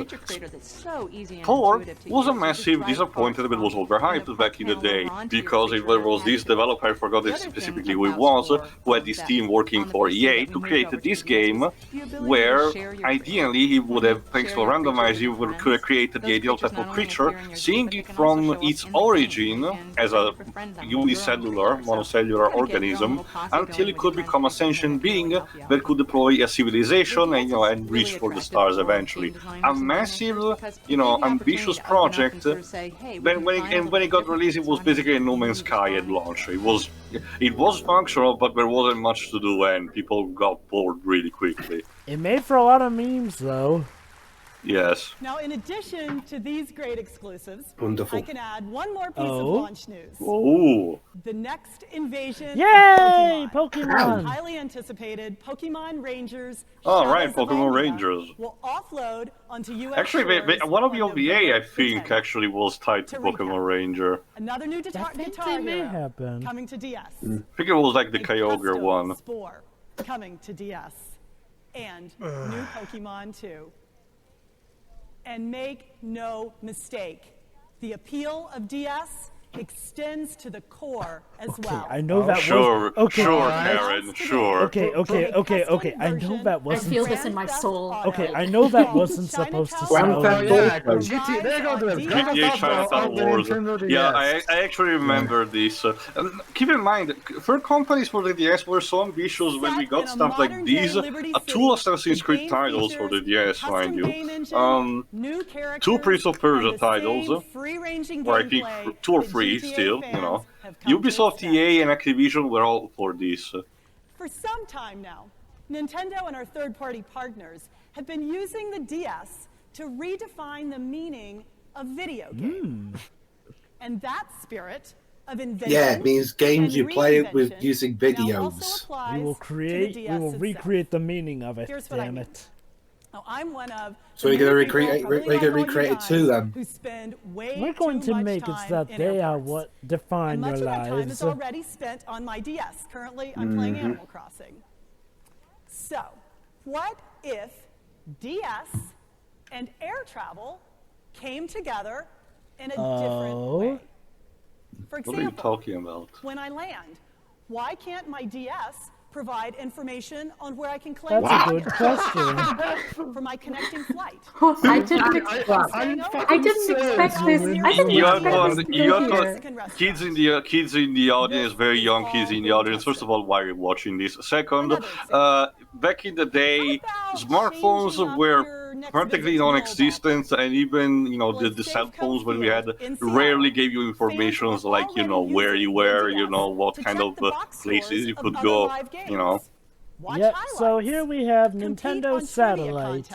Thor was a massive disappointment, but was overhyped back in the day because it was this developer, I forgot specifically who it was, who had this team working for EA to create this game, where ideally he would have, thanks to randomizing, he would have created the ideal type of creature, seeing it from its origin as a unicellular, monocellular organism, until it could become a sentient being that could deploy a civilization and, and reach for the stars eventually. A massive, ambitious project. When it got released, it was basically a No Man's Sky at launch. It was functional, but there wasn't much to do, and people got bored really quickly. It made for a lot of memes, though. Yes. Now, in addition to these great exclusives, Wonderful. I can add one more piece of launch news. Oh. The next invasion Yay! of Pokemon! Highly anticipated Pokemon Rangers. Oh, right, Pokemon Rangers. Will offload onto US Actually, one of the on OVA, I November think, 10th. actually was tied to Pokemon Ranger. Another new guitar hero coming to DS. I think it was like the Kyogre one. Spore coming to DS. And new Pokemon 2. And make no mistake, the appeal of DS extends to the core as well. I know that Sure, was... Okay. sure, Karen, sure. Okay. I know that wasn't... I feel this in my soul. Okay, I know that wasn't supposed to sound... GTA Chinatown Wars. Yeah, I actually remember this. Keep in mind, third companies for the DS were so ambitious when we got stuff like these. Two Assassin's Creed titles for the DS, mind you. Two Prince of Persia titles, or I think 2 or 3 still, Ubisoft, EA, and Activision were all for this. For some time now, Nintendo and our third-party partners have been using the DS to redefine the meaning of video games. And that spirit of invention, it means games you play with using videos. We will recreate the meaning of it, damn it. Now, I'm one of So we're going to recreate it too, then. We're going to make it so that they are what define your lives. Much of my time lives. is already spent on my DS. Currently, I'm playing Animal Crossing. So, what if DS and air travel came together in a different way? For example, what are you talking about? When I land, why can't my DS provide information on where I can claim That's a good question. for my connecting flight? I didn't expect this. I didn't expect this. Kids in the audience, very young kids in the audience. First of all, why are you watching this? Second, back in the day, smartphones were practically non-existent, and even the cell phones when we had rarely gave you information like where you were, what kind of places you could go. Yep, so here we have Nintendo Satellite.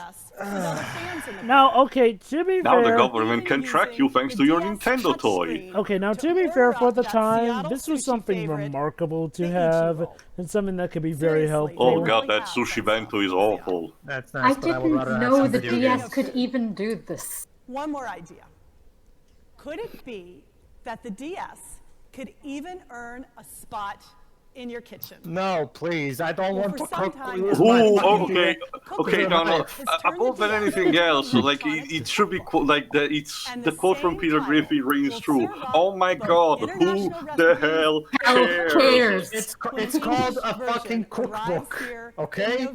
Now, okay, to be fair... Now the government can track you thanks to your Nintendo toy. Okay, now to be fair, for the time, this was something remarkable to have, and something that could be very helpful. Oh god, that sushi bento is awful. That's nice, I didn't know the DS could even do this. One more idea. Could it be that the DS could even earn a spot in your kitchen? No, please, I don't want to cook. Okay, no. Above than anything else, like it should be like that. It's the quote from Peter Griffin rings true. Oh my God, who the hell cares? It's called a fucking cookbook, okay?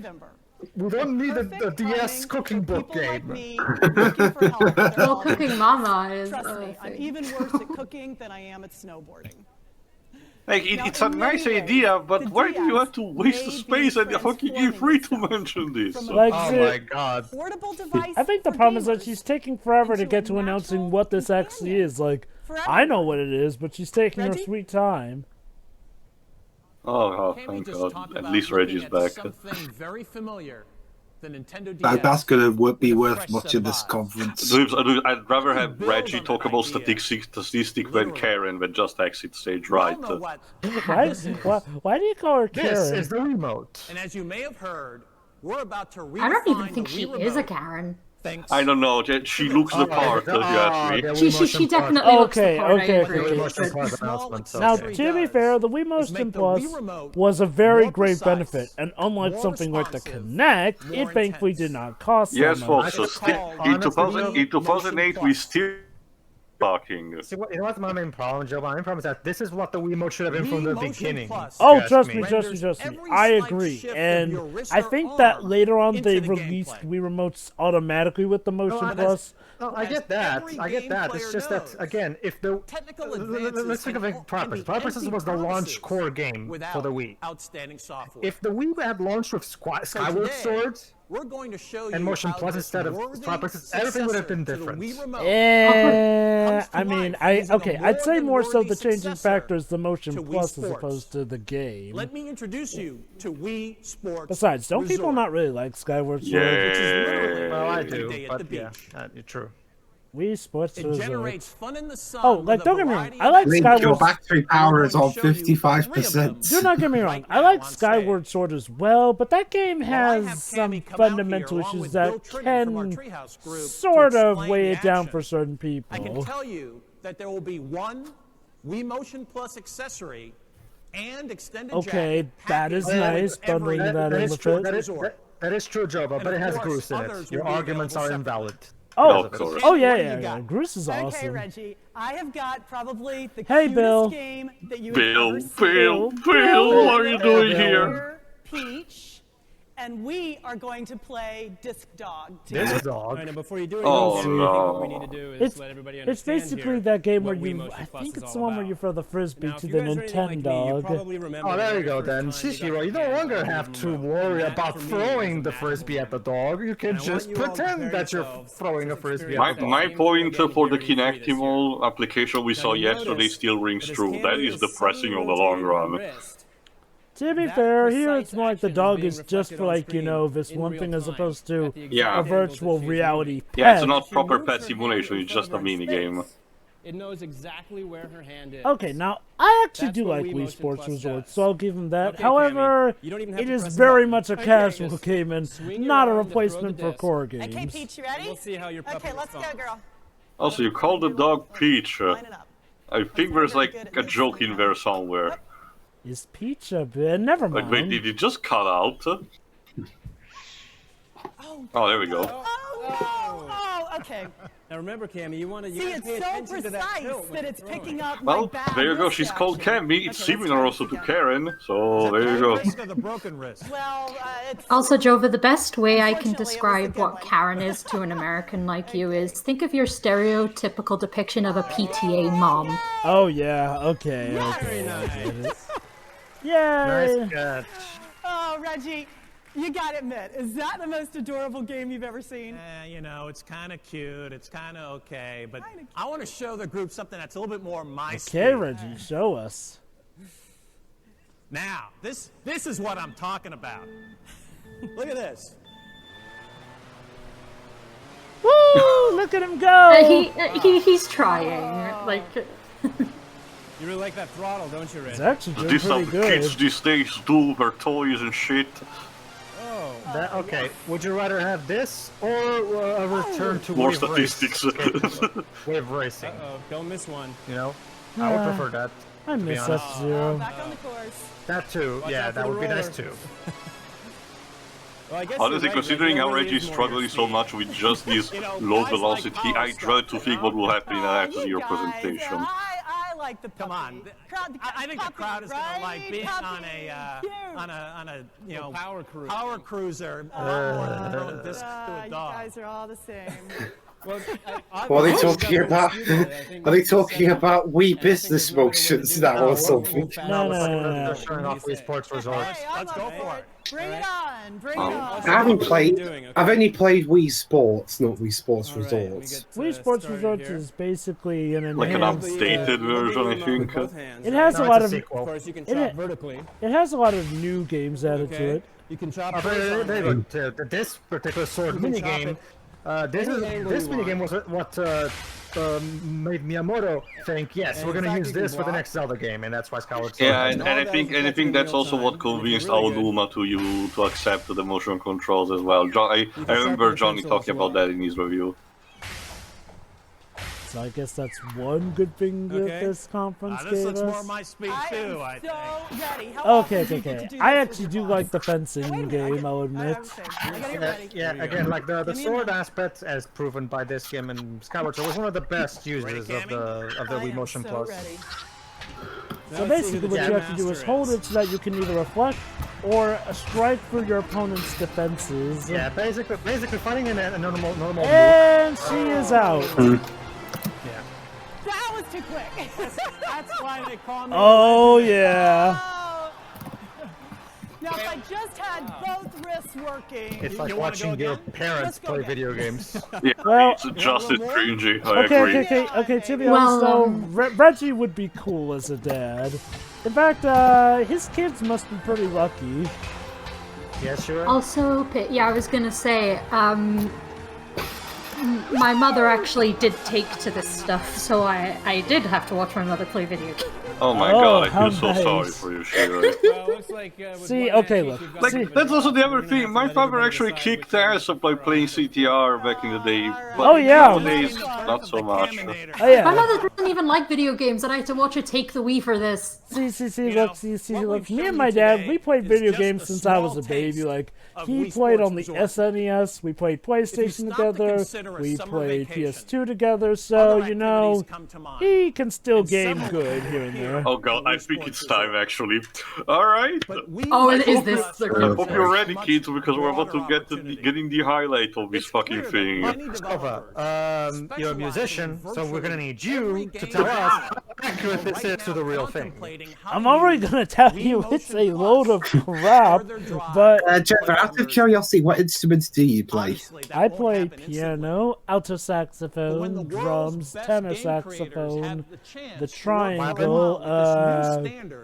We don't need a DS cooking book game. Well, Cooking Mama is. Trust me, I'm even worse at cooking than I am at snowboarding. Like, it's a nice idea, but why do you have to waste the space at the fucking E3 to mention this? Like, oh my god. I think the problem is that she's taking forever to get to announcing what this actually is. Like, I know what it is, but she's taking her sweet time. Oh, thank God. At least Reggie's back. Something very familiar. The Nintendo DS. That's going to be worth much of this conference. I'd rather have Reggie talk about statistics than Karen that just exit stage right. Why do you call her Karen? This is the remote. And as you may have heard, we're about to redefine I don't even think she is a Karen. thinks. I don't know. She looks the part, if you ask me. She definitely looks the part. I agree. Now, to be fair, the Wii Motion Plus was a very great benefit, and unlike something like the Kinect, it thankfully did not cost Yes, that much. folks. In 2008, we still talking. See, you know what's my main problem, Joe? My main problem is that this is what the Wiimote should have been from the beginning. Oh, trust me. I agree. And I think that later on they released Wii Remotes automatically with the Motion Plus. No, I get that. It's just that, again, if the... Let's think of it properly. Properly was the launch core game for the Wii. Outstanding software. If the Wii had launched with Skyward Sword we're going to show and you Motion Plus instead of Properties, everything would have been different. I mean, I'd say more so the changing factor is the Motion Plus as opposed to the game. Let me introduce you to Wii Sports. Besides, don't people not really like Skyward Sword? Yeah. Well, I do, but yeah, true. Wii Sports It generates fun in the sun. Oh, like, don't get me wrong. I like Skyward Your battery power is on 55%. Do not get me wrong. I like Skyward Sword as well, but that game has some fundamental issues that can sort of weigh it down for certain people. I can tell you that there will be one Wii Motion Plus accessory and extended Okay, that is nice, bundling that in with it. That is true, Joe, but it has Goose in it. Your arguments are invalid. Oh yeah. Goose is awesome. Okay, Reggie, I have got probably the Hey, cutest Bill. game that you Bill, have ever seen. Bill, what are you doing here? Peach, and we are going to play Disc Dog. Disc Dog? Right, now, before you do Oh, anything, what we need to do is let everybody understand It's basically here that game where what Wii you, Motion I Plus think is it's all the one where about. you throw the Frisbee Now, to if the you guys are anything like me, you Nintendo. probably remember Oh, there the you go first then. time you got Shishiro, you no the longer game have to from worry that about for me throwing was the a Frisbee at the magical dog. You can And I want just you all to pretend prepare that you're yourselves throwing a to Frisbee My, at the dog. my point for the Kinectimal application we saw yesterday still rings true. That is depressing on the long run. To be fair, here it's more like the dog is just for like, you know, this one thing as opposed to Yeah. a virtual reality pet. Yeah, it's not proper pet simulation, it's just a mini game. It knows exactly where her hand is. Okay, now, I actually That's do what like Wii Wii Motion Sports Plus Resort, does. so I'll give them that. Okay, However, Cammy, you don't even have it to is press a very button. much a Okay, casual just game and swing your not a arm to throw the replacement for disc. core games. Okay, Peach, you ready? We'll see how your puppy Okay, let's go, responds. girl. Also, you call the dog Peach. Line it up. I think there's like a joke in there somewhere. Is Peach a bit? Never Like, mind. wait, did it just cut out? Oh, there we go. Oh, okay. Now remember, Cammy, you want to See, pay it's so attention to that precise tilt when that you're it's throwing. picking up my Well, bad there you go. wrist She's called action. Cammy. It's similar also to Karen. So there you go. Risk of the broken wrist. Well, it's... Also, Jova, the best way I can Unfortunately, it was a describe good what one. Karen is to an American like you is think of your stereotypical depiction of a PTA mom. Oh, yeah, okay. Yay! Nice catch. Oh, Reggie, you gotta admit, is that the most adorable game you've ever seen? You know, it's kind of cute. It's kind of okay. But I want to show the group something that's a little bit more my speed. Okay, Reggie, show us. Now, this is what I'm talking about. Look at this. Woo! Look at him go! He's trying. Like. You really like that throttle, don't you, Red? It's actually doing This pretty how good. kids these days do her toys and shit. Okay, would you rather have this or a return to More wave statistics. wave racing? Uh-oh, don't miss one. You know, I would prefer that. I to be miss honest. F-Zero. Back on the course. That too. Watch Yeah, out for that the would be nice roller. too. Well, I guess Honestly, you're right, considering Red, how you really Reggie is is more struggling your so speed. much with just this low velocity, I dread to think what will happen in an F-Zero presentation. I like the puppy. Come on. I think the crowd is gonna like being on a you know power cruiser throwing discs to a You dog. guys are all the same. Well, What are they talking about? Are they talking about Wii business motions now or something? No. They're showing off Wii Sports Resort. Hey, I'm Let's up go for for it. it. Bring it on. Bring it I on. haven't played. doing, okay. I've only played Wii Sports, not Wii Sports All right, let me Resorts. get, Wii Sports started Resorts here. is basically an Like an enhanced... updated version, I think. It has No, a lot it's a of... sequel. Of course, you can It chop ha- vertically. It has a lot of new games added to Okay. it. You can chop Oh, horizontally. there you go. This particular sword You can chop minigame. it This any angle you minigame was what made Miyamoto think, yes, we're gonna use this for the next Zelda game, and that's why Skyward Sword. Yeah, and I think that's also what convinced Aonuma to accept the motion controls as well. I remember Johnny talking about that in his review. So I guess that's one good thing that this conference This gave looks more us. my speed too, I think. Okay. I actually do like the fencing game, I'll admit. Yeah, again, like the sword aspect, as proven by this game and Skyward Sword, was one of the best uses of the Wii Motion Plus. So basically what you have to do is hold it so that you can either reflect or strike for your opponent's defenses. Yeah, basically fighting in a normal And she is out. That was too quick. That's why they call me. Oh yeah. Now, if I just had both wrists working. It's like watching your parents play video games. Yeah, Well- it's just as cringy. I agree. Okay. To be honest, though, Reggie would be cool as a dad. In fact, his kids must be pretty lucky. Yeah, sure. Also, yeah, I was gonna say, my mother actually did take to this stuff, so I did have to watch my mother play video games. Oh my god, I feel so sorry for you, Shira. See, okay, look. Like, that's also the other thing. My father actually kicked ass of like playing CTR back in the day. But Oh, yeah. nowadays, not so much. Oh yeah. My mother doesn't even like video games, and I had to watch her take the Wii for this. Look, me and my dad, we played video games since I was a baby. Like, he played on the SNES, we played PlayStation together, we played PS2 together, so, you know, he can still game good here and there. Oh god, I think it's time actually. Alright. Oh, is this the I hope you're ready, kids, because we're about to get in the highlight of this fucking thing. Nova, you're a musician, so we're gonna need you to tell us how accurate this is to the real thing. I'm already gonna tell you it's a load of crap, but... Trevor, out of curiosity, what instruments do you play? I play piano, alto saxophone, drums, tenor saxophone, the triangle,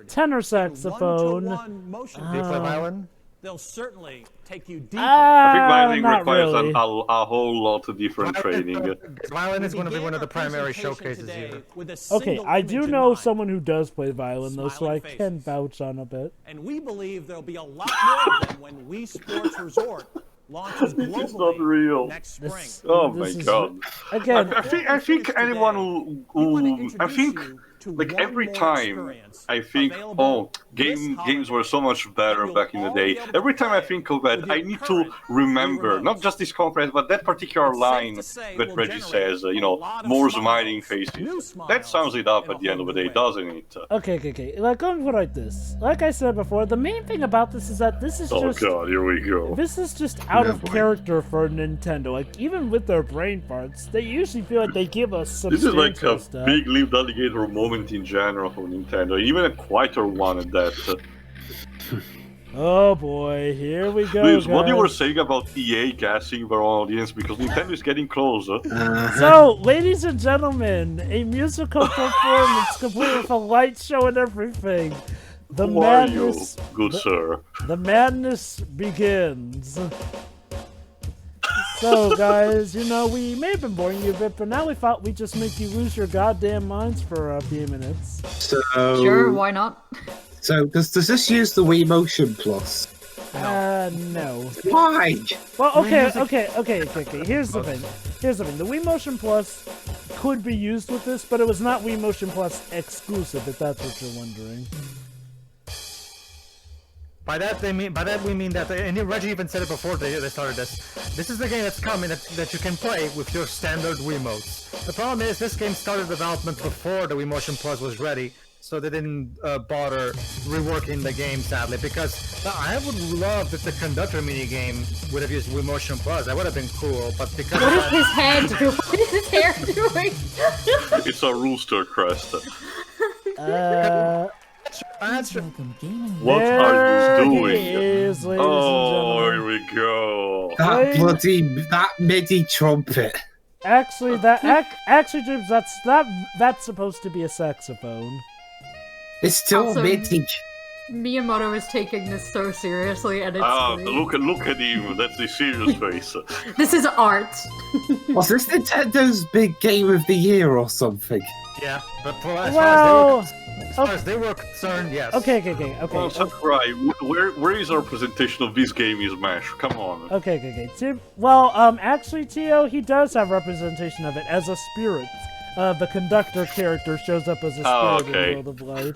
tenor saxophone. Do you play violin? They'll certainly take you deeper. I think violin not requires really. a whole lot of different training. Violin is going to be one of the primary showcases here. Okay, I do know someone who does play violin though, so I can vouch on a bit. And we believe there'll be a lot more of them when Wii Sports Resort launches globally It's not real. next spring. Oh my god. Again, I think anyone who I think like every time I think, oh, games were so much better back in the day. Every time I think of that, I need to remember not just this conference, but that particular line that Reggie says, you know, more smiling faces. That sums it up at the end of the day, doesn't it? Okay. Like, going to put it like this. Like I said before, the main thing about this is that this is Oh just... god, here we go. This is just out of character for Nintendo. Like, even with their brain farts, they usually feel like they give us This is like substantial a stuff. big lived alligator moment in general for Nintendo, even a quieter one at that. Oh boy, here we go, Please, what you were guys. saying about EA gassing their audience because Nintendo is getting closer. So, ladies and gentlemen, a musical performance complete with a light show and everything. The Who are you, madness, good sir? the madness begins. So, guys, you know, we may have been boring you a bit, but now we thought we'd just make you lose your goddamn minds for a few minutes. So, Sure, why not? So, does this use the Wii Motion Plus? No. Why? Well, okay. Here's the thing. The Wii Motion Plus could be used with this, but it was not Wii Motion Plus exclusive, if that's what you're wondering. By that we mean that, and Reggie even said it before they started this. This is the game that's coming that you can play with your standard Wiimotes. The problem is this game started development before the Wii Motion Plus was ready, so they didn't bother reworking the game, sadly. Because I would love if the conductor mini game would have used Wii Motion Plus. That would have been cool, but because What is his head doing? What is his hair doing? It's a rooster crest. What There are you doing? he is, ladies Oh, and here we go. That MIDI trumpet. Actually, James, that's supposed to be a saxophone. It's still Also- MIDI. Miyamoto is taking this so seriously, and it's great. Look at him. That's the serious face. This is art. Was this Nintendo's big game of the year or something? Yeah, but as far as they were concerned, yes. Okay. Oh, Sakurai, where is our presentation of this game in Smash? Come on. Okay. Well, actually, Tio, he does have representation of it as a spirit. The conductor character shows up as a spirit in World of Light.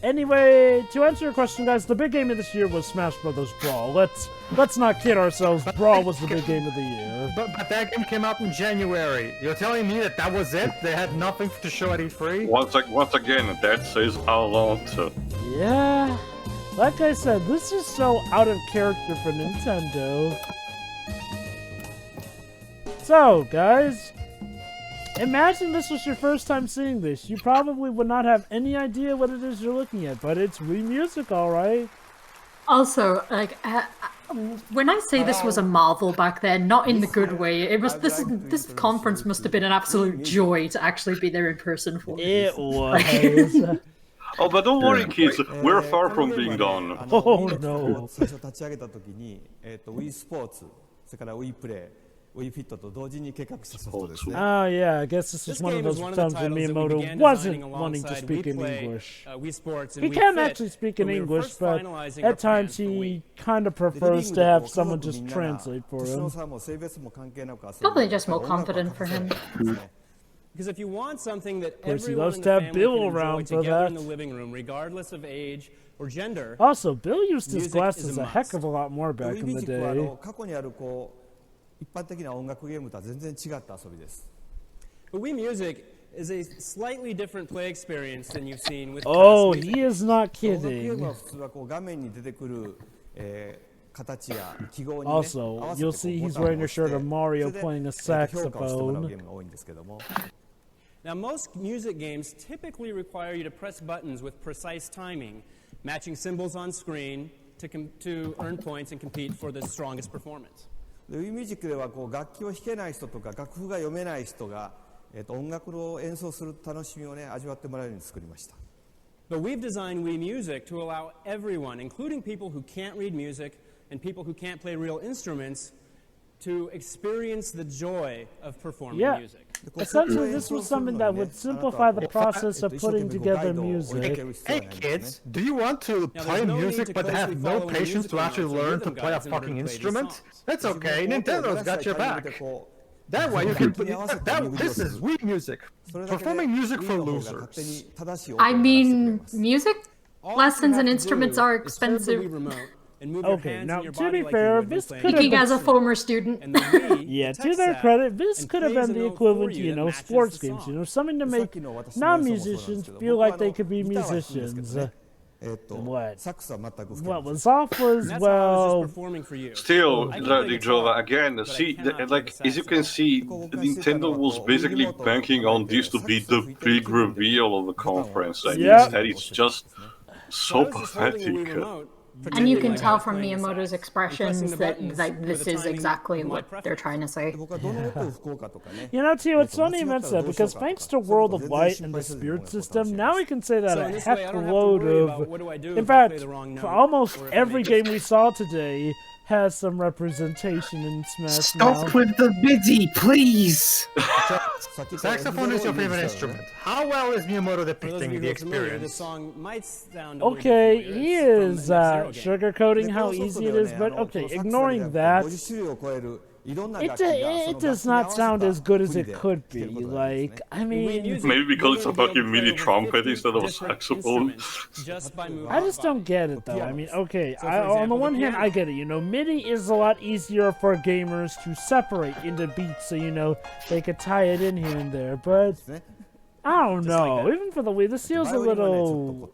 Anyway, to answer your question, guys, the big game of this year was Smash Bros. Brawl. Let's not kid ourselves. Brawl was the big game of the year. But that game came out in January. You're telling me that was it? They had nothing to show at E3? Once again, that says a lot. Yeah. Like I said, this is so out of character for Nintendo. So, guys, imagine this was your first time seeing this. You probably would not have any idea what it is you're looking at, but it's Wii Music, alright. Also, like, when I say this was a marvel back then, not in the good way, it was this conference must have been an absolute joy to actually be there in person for. It was. Oh, but don't worry, kids. We're far from being done. Oh no. Oh yeah, I guess this is one of those times when Miyamoto wasn't wanting to speak in English. He can actually speak in English, but at times he kind of prefers to have someone just translate for him. Probably just more confident for him. Because if you want something that he everyone loves in to the have family Bill can around enjoy for together that. in the living room, regardless of age or gender. Also, Bill used his music glasses is a must. heck of a lot more back in the day. But Wii Music is a slightly different play experience than you've seen with Oh, classic he is not kidding. Also, you'll see he's wearing a shirt of Mario playing a saxophone. Now, most music games typically require you to press buttons with precise timing, matching symbols on screen to earn points and compete for the strongest performance. Wii Music では楽器を弾けない人とか楽譜が読めない人が音楽を演奏する楽しみをね味わってもらえるように作りました。But we've designed Wii Music to allow everyone, including people who can't read music and people who can't play real instruments, to experience the joy of performing music. Essentially, this was something that would simplify the process of putting together music. Hey kids, do you want to play music but have no patience to actually learn to play a fucking instrument? That's okay, Nintendo's got your back. That way you can this is Wii Music. Performing music for losers. I mean, music lessons and instruments are expensive. Okay, now to be fair, this could have Speaking been... as a former student. Yeah, to their credit, this could have been the equivalent to, you know, sports games, you know, something to make non-musicians feel like they could be musicians. What was off was, well... Still, Jova, again, see, like, as you can see, Nintendo was basically banking on this to be the big reveal of the conference. Like, instead, it's just so pathetic. And you can tell from Miyamoto's expressions that like this is exactly what they're trying to say. You know, Tio, it's funny you mention that, because thanks to World of Light and the Spirit System, now we can say that a heck load of... In fact, for almost every game we saw today has some representation in Smash Stop with the MIDI, please! Saxophone is your favorite instrument. How well is Miyamoto depicting the experience? Okay, he is sugarcoating how easy it is, but okay, ignoring that, it does not sound as good as it could be. Like, I mean... Maybe because it's a fucking MIDI trumpet instead of a saxophone. I just don't get it, though. I mean, okay, on the one hand, I get it. You know, MIDI is a lot easier for gamers to separate into beats, so, you know, they could tie it in here and there, but... I don't know. Even for the Wii, this feels a little low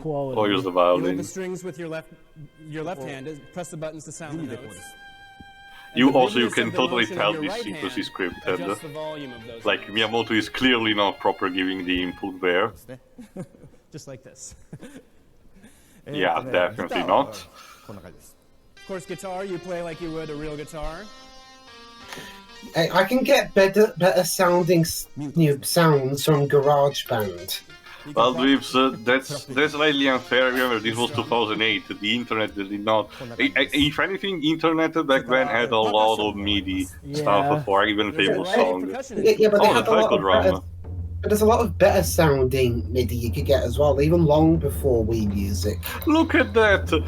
quality. Oh, use the violin. You hold the strings with your left hand. Press the buttons to sound the notes. You can totally tell this sequence is scripted. Like, Miyamoto is clearly not proper giving the input there. Just like this. Yeah, definitely not. Of course, guitar, you play like you would a real guitar. I can get better sounding sounds from GarageBand. Well, Dweebs, that's slightly unfair. Remember, this was 2008. The internet did not. If anything, internet back then had a lot of MIDI stuff for even famous songs. Yeah, but they had the a lot cycle of drum. better, but there's a lot of better sounding MIDI you could get as well, even long before Wii Music. Look at that! The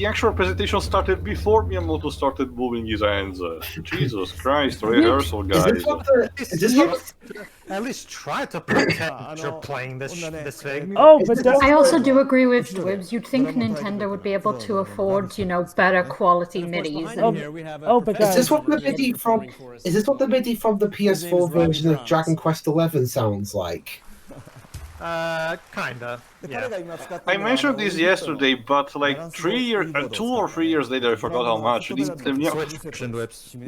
actual presentation started before Miyamoto started moving his hands. Jesus Christ, rehearsal, guys. At least try to pretend you're playing this thing. Oh, but I also do agree with Dwibs. You'd think Nintendo would be able to afford, you know, better quality MIDIs. But guys, Is this what the MIDI from? Is this what the MIDI from the PS4 version of Dragon Quest XI sounds like? Kinda. Yeah. I mentioned this yesterday, but like 2 or 3 years later, I forgot how much.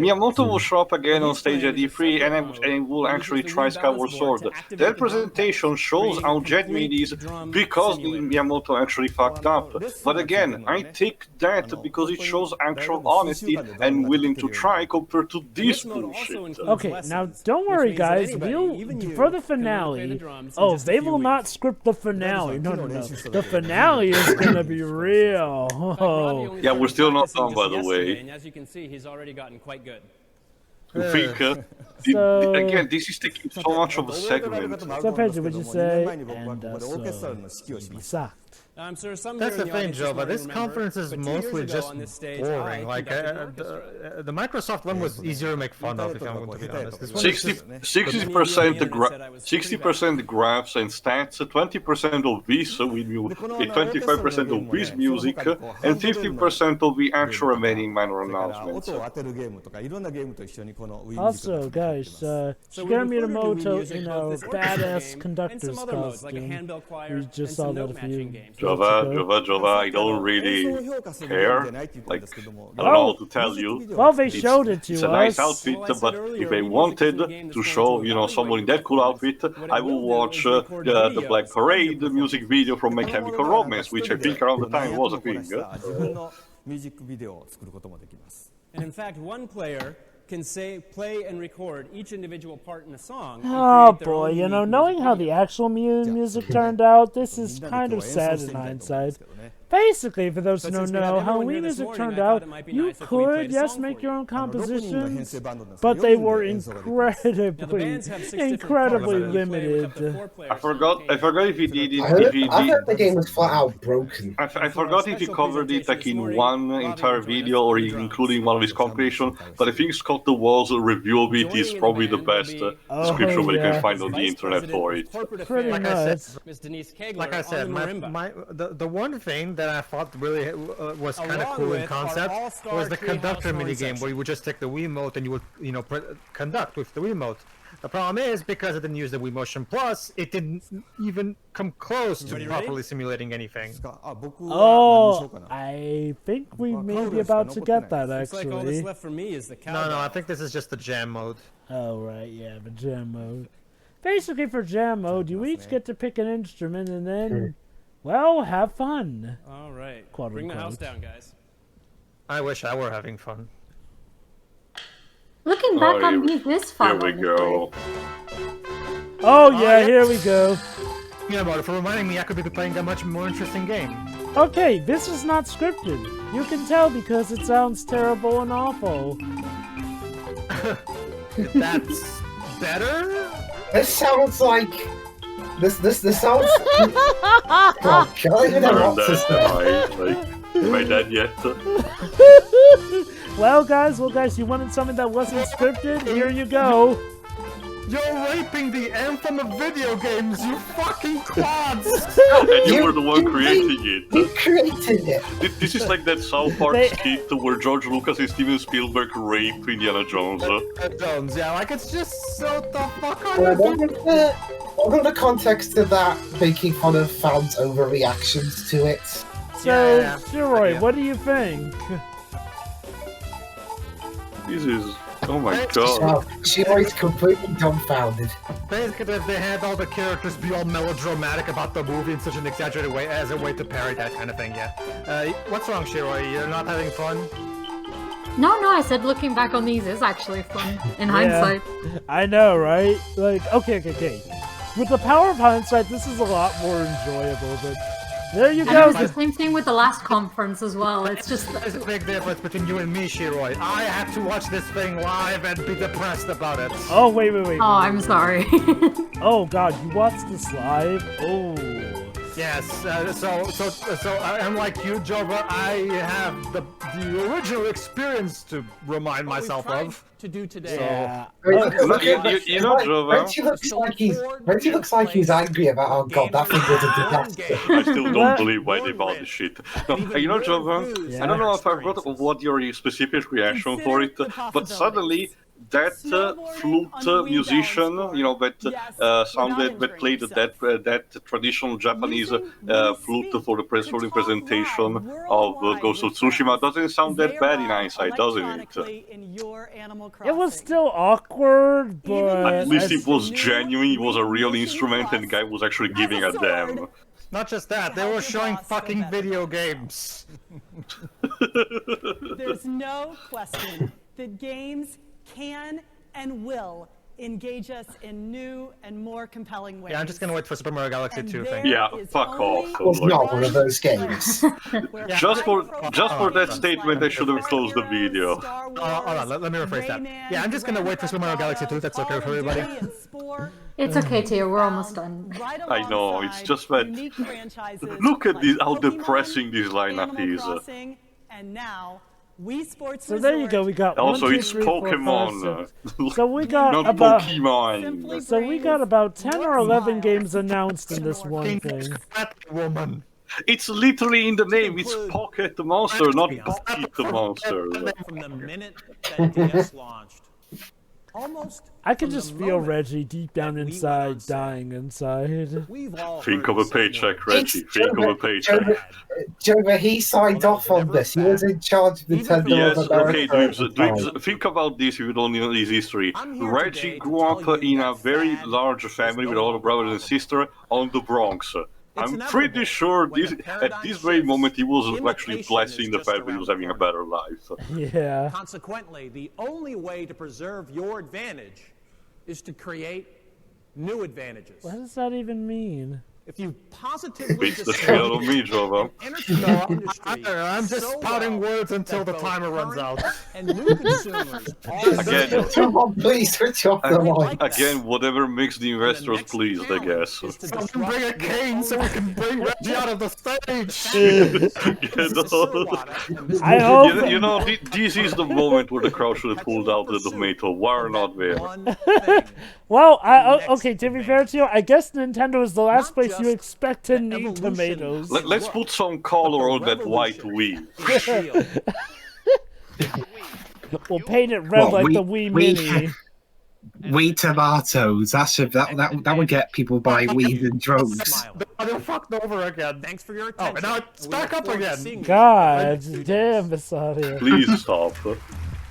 Miyamoto will show up again on stage at E3 and will actually try Skyward Sword. That presentation shows how Jet MIDI is because Miyamoto actually fucked up. But again, I take that because it shows actual honesty and willing to try compared to this bullshit. Okay, now don't worry, guys. For the finale. Oh, they will not script the finale. No. The finale is gonna be real. Oh. Yeah, we're still not done, by the way. And as you can see, he's already gotten quite good. Again, this is taking so much of a segment. So, Pedro, would you say? And sucked. Sir, that's the thing, Joe, but this conference is mostly just boring. Like, the Microsoft one was easier to make fun of, if I'm going to be honest. 60% graphs and stats, 20% of this, 25% of this music, and 50% of the actual remaining minor announcements. Also, guys, Shigeru Miyamoto in a badass conductor's costume. We just saw that a few. Jova, I don't really care. Like, I don't know what to tell you. Well, they showed it to us. It's a nice outfit, but if they wanted to show, someone in that cool outfit, I will watch the Black Parade music video from My Chemical Romance, which I think around the time was a thing. And in fact, one player can play and record each individual part in a song. Oh boy, knowing how the actual music turned out, this is kind of sad in hindsight. Basically, for those who don't know, how Wii music turned out, you could, yes, make your own compositions, but they were incredibly limited. I forgot if he did it. I heard the game was flat out broken. I forgot if he covered it like in one entire video or including one of his compilations, but I think Scott the Wall's review of it is probably the best description that you can find on the internet for it. Pretty much. Like I said, the one thing that I thought really was kind of cool in concept was the conductor minigame, where you would just take the Wiimote and you would, conduct with the Wiimote. The problem is, because it didn't use the Wii Motion Plus, it didn't even come close to properly simulating anything. Oh, I think we may be about to get that, actually. Like all that's left for me is the no, I think this is just the jam mode. Oh, right, yeah, the jam mode. Basically, for jam mode, you each get to pick an instrument and then... well, have fun. All right. Quote, bring the unquote. house down, guys. I wish I were having fun. Looking back on me, this fun. Here we go. Oh yeah, here we go. Yeah, but for reminding me, I could be playing a much more interesting game. Okay, this is not scripted. You can tell because it sounds terrible and awful. That's better? This sounds like... This sounds... God, can I even have Am I dead yet? Well, guys, you wanted something that wasn't scripted? Here you go. You're raping the anthem of video games, you fucking quads! And you were the one creating it. You created it. This is like that South Park skit where George Lucas and Steven Spielberg rape Indiana Jones. Yeah, like it's just so the fuck What are the context of that making fun of fans' overreactions to it? So, Shiroi, what do you think? This is... oh my god. Shiroi's completely dumbfounded. Basically, they had all the characters be all melodramatic about the movie in such an exaggerated way as a way to parry that kind of thing, yeah. What's wrong, Shiroi? You're not having fun? No, I said looking back on these is actually fun, in hindsight. I know, right? Like, okay. with the power of hindsight, this is a lot more enjoyable. But there you And go. it was the same thing with the last conference as well. It's just There's a big difference between you and me, Shiroi. I had to watch this thing live and be depressed about it. Oh, wait. Oh, I'm sorry. Oh, God, you watched this live? Oh. Yes, so unlike you, Jova, I have the original experience to remind myself of. To do today. Yeah. You know, Jova. Reggie looks like he's angry about, oh god, that thing was a disaster. I still don't believe why they bought this shit. No, you know, Jova, I don't know if I've got what your specific reaction for it, but suddenly that flute musician, you know, that that played that traditional Japanese flute for the presentation of Ghost of Tsushima doesn't sound that bad in hindsight, doesn't it? It was still awkward, but at least it was genuine. It was a real instrument, and the guy was actually giving a damn. Not just that, they were showing fucking video games. There's no question that games can and will engage us in new and more compelling ways. Yeah, I'm just gonna wait for Super Mario Galaxy 2 thing. Yeah, fuck off. It was not one of those games. Just for that statement, I should have closed the video. Hold on, let me rephrase that. Yeah, I'm just gonna wait for Super Mario Galaxy 2, that's okay for everybody. It's okay, Tia, we're almost done. I know, it's just that... Look at this, how depressing this lineup is. And now, Wii Sports So there you go. We got also 1, 2, it's 3, 4, 5, Pokemon. 6. So we got not about Pokemon. So we got about 10 or 11 games announced in this one thing. Woman. It's literally in the name. It's Pocket Monster, not Pocket Monster. From the minute that DS launched. Almost. I can just feel Reggie deep down inside, dying inside. Think of a paycheck, Reggie. Think of a paycheck. Jova, he signed off on this. He was in charge of Nintendo Yes, of America. okay, Dweebs, think about this if you don't know his history. Reggie grew up in a very large family with a lot of brothers and sisters on the Bronx. I'm pretty sure at this very moment he was actually blessing the fact that he was having a better life. Yeah. Consequently, the only way to preserve your advantage is to create new advantages. What does that even mean? If you positively Beats the shit out of me, Jova. I'm just spouting words until the timer runs out. And new consumers Again, Come on, please switch off the light. Again, whatever makes the investors pleased, I guess. Someone bring a cane so we can bring Reggie out of the stage. I hope. You know, this is the moment where the crowd should have pulled out the tomato. Why not there? Well, okay, to be fair to you, I guess Nintendo is the last place you expect to need tomatoes. Let's put some color on that white Wii. We'll paint it red like the Wii Mini. Wii tomatoes. That would get people buying Wii in droves. They're fucked over again. Thanks for your Oh, attention. and now it's back up again. God damn, Basadia. Please stop.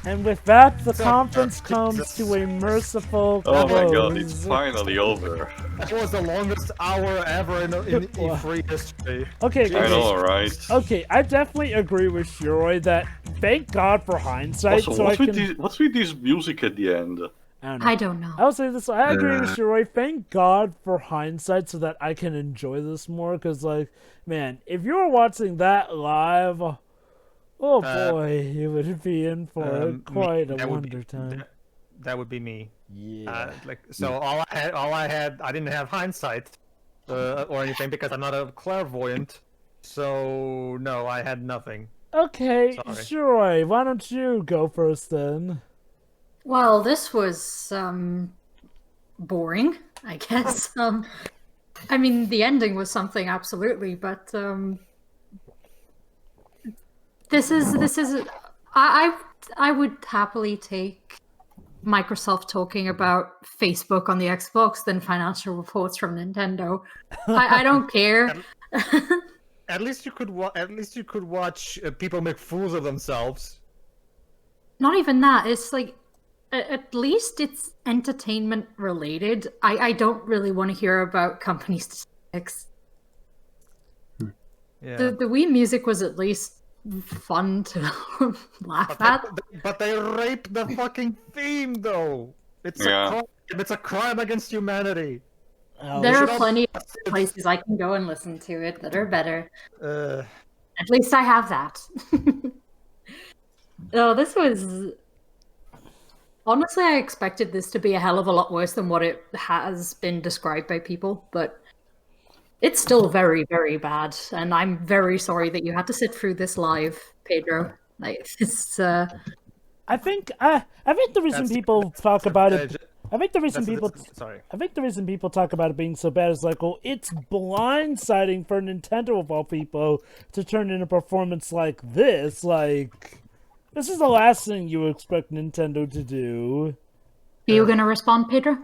And with that, the conference comes to a merciful close. Oh my god, it's finally over. That was the longest hour ever in E3 history. Okay, I know, right? Okay, I definitely agree with Shiroi that thank God for hindsight. Also, so what's with this music at the end? I don't know. I'll say this. I agree with Shiroi. Thank God for hindsight so that I can enjoy this more. Because, like, man, if you were watching that live, oh boy, you would be in for quite a wonder time. That would be me. Yeah. All I had, I didn't have hindsight or anything because I'm not a clairvoyant. So no, I had nothing. Okay, Sorry. Shiroi, why don't you go first then? Well, this was boring, I guess. I mean, the ending was something absolutely, but this is I would happily take Microsoft talking about Facebook on the Xbox than financial reports from Nintendo. I don't care. At least you could watch people make fools of themselves. Not even that. It's like at least it's entertainment related. I don't really want to hear about company statistics. Yeah. The Wii music was at least fun to laugh at. But they raped the fucking theme, though. It's a crime against humanity. There are plenty of places I can go and listen to it that are better. At least I have that. Oh, this was... Honestly, I expected this to be a hell of a lot worse than what it has been described by people, but it's still very, very bad. And I'm very sorry that you had to sit through this live, Pedro. Like, it's... I think the reason people talk about it... I think the reason people talk about it being so bad is like, well, it's blindsiding for Nintendo of all people to turn in a performance like this. Like, this is the last thing you expect Nintendo to do. Are you gonna respond, Pedro?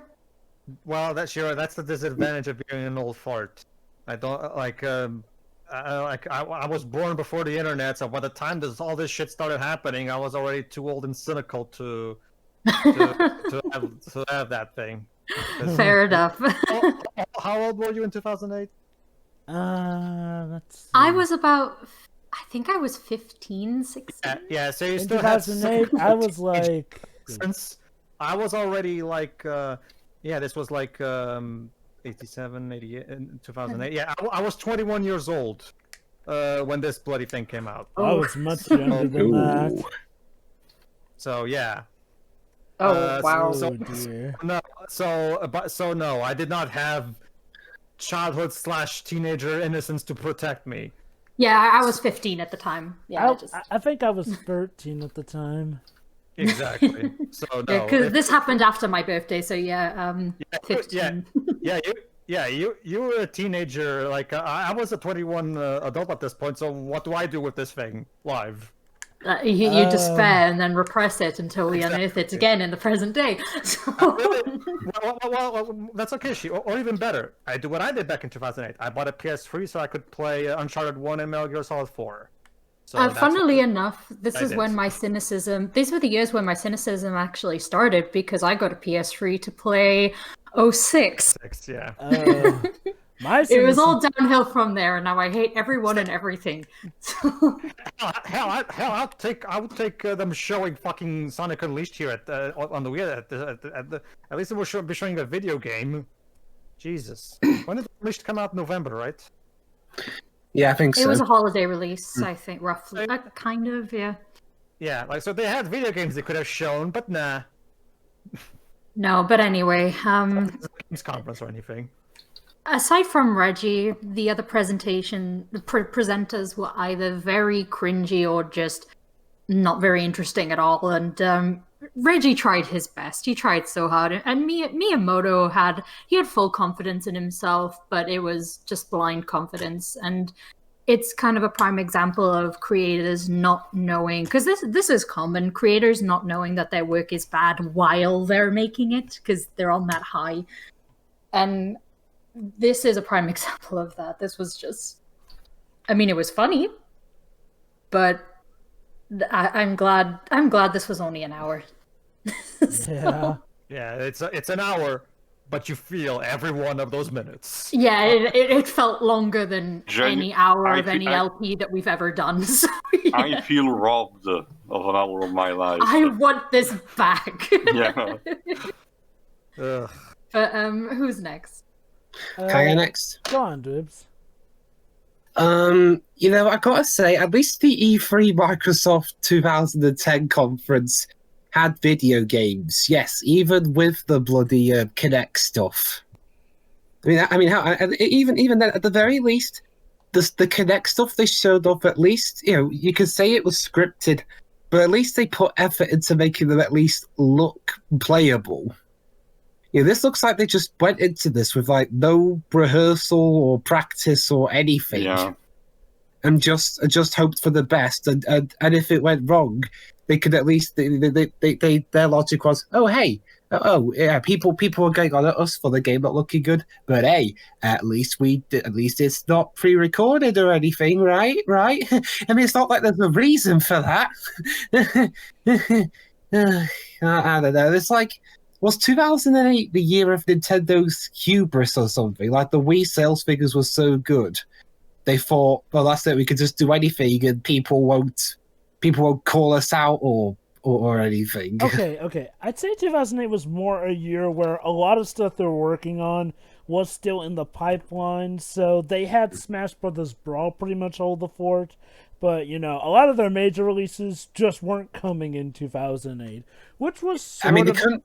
Well, that's the disadvantage of being an old fart. I don't like. I was born before the internet, so by the time all this shit started happening, I was already too old and cynical to have that thing. Fair enough. How old were you in 2008? Let's see. I was about... I think I was 15, 16. Yeah, so you in still 2008, I was like... Since I was already like... this was like 87, 88, in 2008. Yeah, I was 21 years old when this bloody thing came out. I was much younger than that. So, yeah. Oh, wow. No, I did not have childhood/teenager innocence to protect me. Yeah, I was 15 at the time. Yeah, I think I was 13 at the time. Exactly. So no, because this happened after my birthday. So 15. You were a teenager. Like I was a 21 adult at this point. So what do I do with this thing live? You despair and then repress it until we unearth it again in the present day. So... Well, that's okay. Or even better, I do what I did back in 2008. I bought a PS3 so I could play Uncharted 1 and Metal Gear Solid 4. So funnily enough, this is when my cynicism... These were the years when my cynicism actually started, because I got a PS3 to play 06. Yeah. It was all downhill from there, and now I hate everyone and everything. Hell, I would take them showing fucking Sonic Unleashed here on the Wii. At least it will be showing a video game. Jesus, when did Unleashed come out? November, right? Yeah, I think so. It was a holiday release, I think, roughly. Kind of, yeah. Yeah, like so they had video games they could have shown, but nah. No, but anyway, Games conference or anything. Aside from Reggie, the other presenters were either very cringy or just not very interesting at all. And Reggie tried his best. He tried so hard. And Miyamoto had full confidence in himself, but it was just blind confidence. And it's kind of a prime example of creators not knowing, because this is common, creators not knowing that their work is bad while they're making it, because they're on that high. And this is a prime example of that. This was just... I mean, it was funny, but I'm glad this was only an hour. Yeah. Yeah, it's an hour, but you feel every one of those minutes. Yeah, it felt longer than any hour of any LP that we've ever done. So, yeah. I feel robbed of an hour of my life. I want this back. Yeah. But who's next? Can I go next? Go on, Dibs. I gotta say, at least the E3 Microsoft 2010 conference had video games. Yes, even with the bloody Kinect stuff. Even then, at the very least, the Kinect stuff they showed off. At least, you could say it was scripted, but at least they put effort into making them at least look playable. This looks like they just went into this with like no rehearsal or practice or anything, and just hoped for the best. And if it went wrong, they could at least their logic was, people are going on at us for the game not looking good, but hey, at least it's not pre-recorded or anything, right? I mean, it's not like there's a reason for that. I don't know. It's like. Was 2008 the year of Nintendo's hubris or something? Like the Wii sales figures were so good, they thought, well, that's it. We could just do anything, and people won't call us out or anything. Okay. I'd say 2008 was more a year where a lot of stuff they were working on was still in the pipeline, so they had Smash Brothers Brawl pretty much hold the fort. But, a lot of their major releases just weren't coming in 2008, which was they couldn't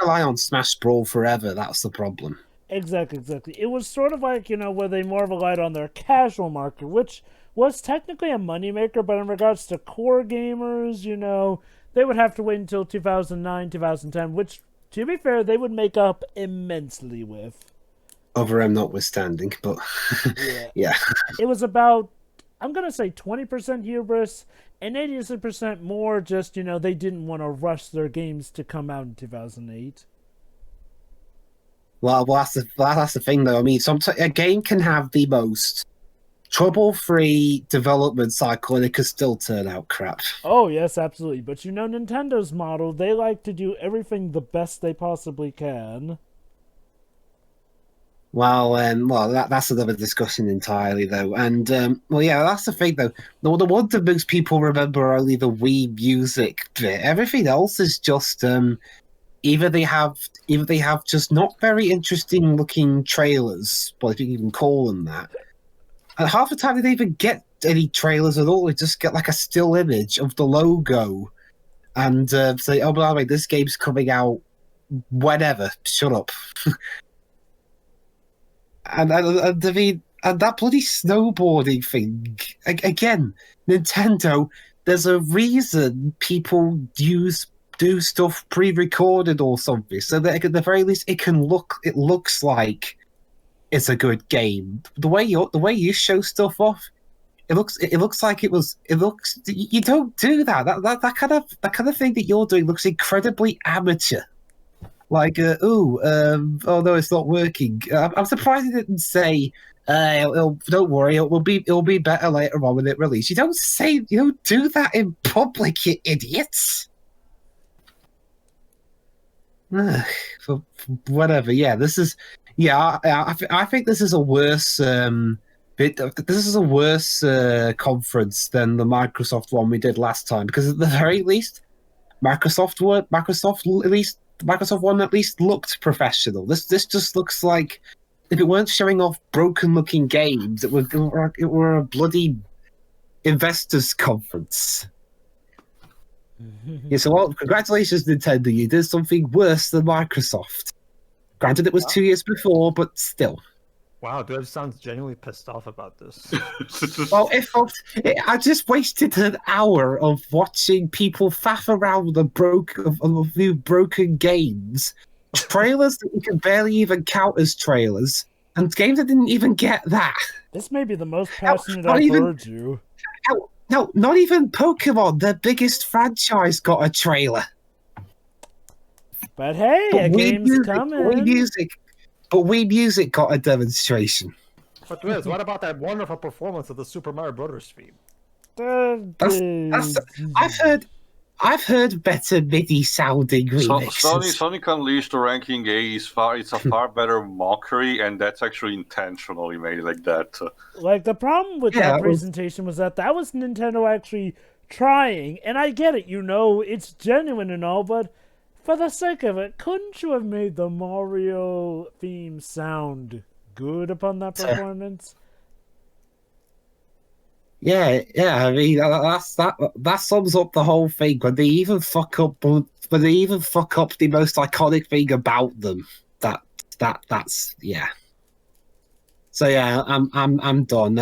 rely on Smash Brawl forever. That's the problem. Exactly. It was sort of like, where they more relied on their casual market, which was technically a moneymaker, but in regards to core gamers, they would have to wait until 2009, 2010, which, to be fair, they would make up immensely with. Overm notwithstanding, but yeah. It was about, I'm going to say 20% hubris and 80% more just, they didn't want to rush their games to come out in 2008. Well, that's the thing, though. I mean, a game can have the most trouble-free development cycle, and it could still turn out crap. Oh, yes, absolutely. But Nintendo's model, they like to do everything the best they possibly can. Well, that's another discussion entirely, though. And, that's the thing, though. The one that makes people remember only the Wii music bit. Everything else is just, either they have just not very interesting looking trailers, well, if you can even call them that. And half the time they don't even get any trailers at all. They just get like a still image of the logo and say, "Oh, by the way, this game's coming out whenever." Shut up. and that bloody snowboarding thing again, Nintendo. There's a reason people do stuff pre-recorded or something, so that at the very least it looks like it's a good game. The way you show stuff off, it looks like it was. You don't do that. That kind of thing that you're doing looks incredibly amateur. Like, oh no, it's not working. I'm surprised it didn't say, don't worry, it'll be better later on when it releases. You don't do that in public, you idiots. Whatever. Yeah, this is. Yeah, I think this is a worse this is a worse conference than the Microsoft one we did last time, because at the very least, Microsoft one at least looked professional. This just looks like if it weren't showing off broken-looking games, it were a bloody investors conference. Yeah, so congratulations, Nintendo. You did something worse than Microsoft. Granted, it was 2 years before, but still. Wow, Dave sounds genuinely pissed off about this. Well, I just wasted an hour of watching people faff around with broken games, trailers that you can barely even count as trailers, and games that didn't even get that. This may be the most passionate I've heard you. No, not even Pokemon, their biggest franchise, got a trailer. But hey, a game's coming. But Wii Music got a demonstration. But Wiz, what about that wonderful performance of the Super Mario Brothers theme? I've heard better MIDI sounding remixes. Sonic Unleashed ranking A it's a far better mockery, and that's actually intentionally made like that. Like, the problem with that presentation was that was Nintendo actually trying, and I get it, it's genuine and all, but for the sake of it, couldn't you have made the Mario theme sound good upon that performance? Yeah. I mean, that sums up the whole thing. When they even fuck up the most iconic thing about them, that's yeah. So yeah, I'm done.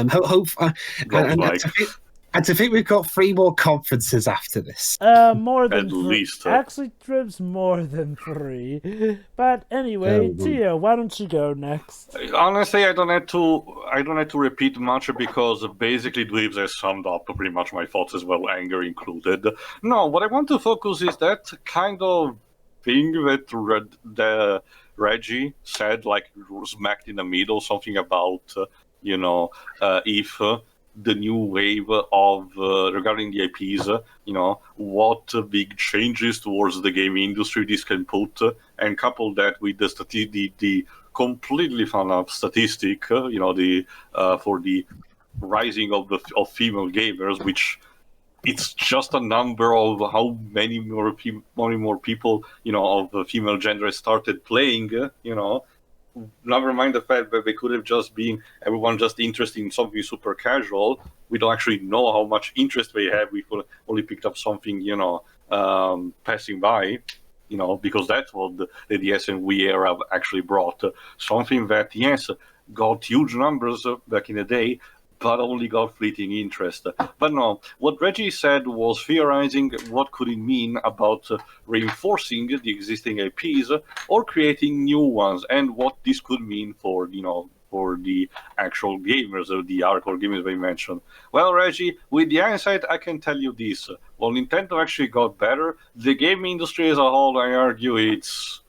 And to think we've got 3 more conferences after this. More than at least. Actually, Trib's more than 3. But anyway, Tia, why don't you go next? Honestly, I don't have to repeat much, because basically Dweebs has summed up pretty much my thoughts as well, anger included. No, what I want to focus is that kind of thing that Reggie said, like smacked in the middle, something about if the new wave of regarding the IPs, what big changes towards the game industry this can put, and couple that with the completely fun statistic, for the rising of female gamers, which it's just a number of how many more people, of the female gender started playing, never mind the fact that they could have just been everyone just interested in something super casual. We don't actually know how much interest they have. We only picked up something, passing by, because that's what the DS and Wii era actually brought. Something that, yes, got huge numbers back in the day, but only got fleeting interest. But no, what Reggie said was theorizing what could it mean about reinforcing the existing IPs or creating new ones, and what this could mean for the actual gamers, or the hardcore gamers they mentioned. Well, Reggie, with the hindsight, I can tell you this. While Nintendo actually got better, the game industry as a whole, I argue, it's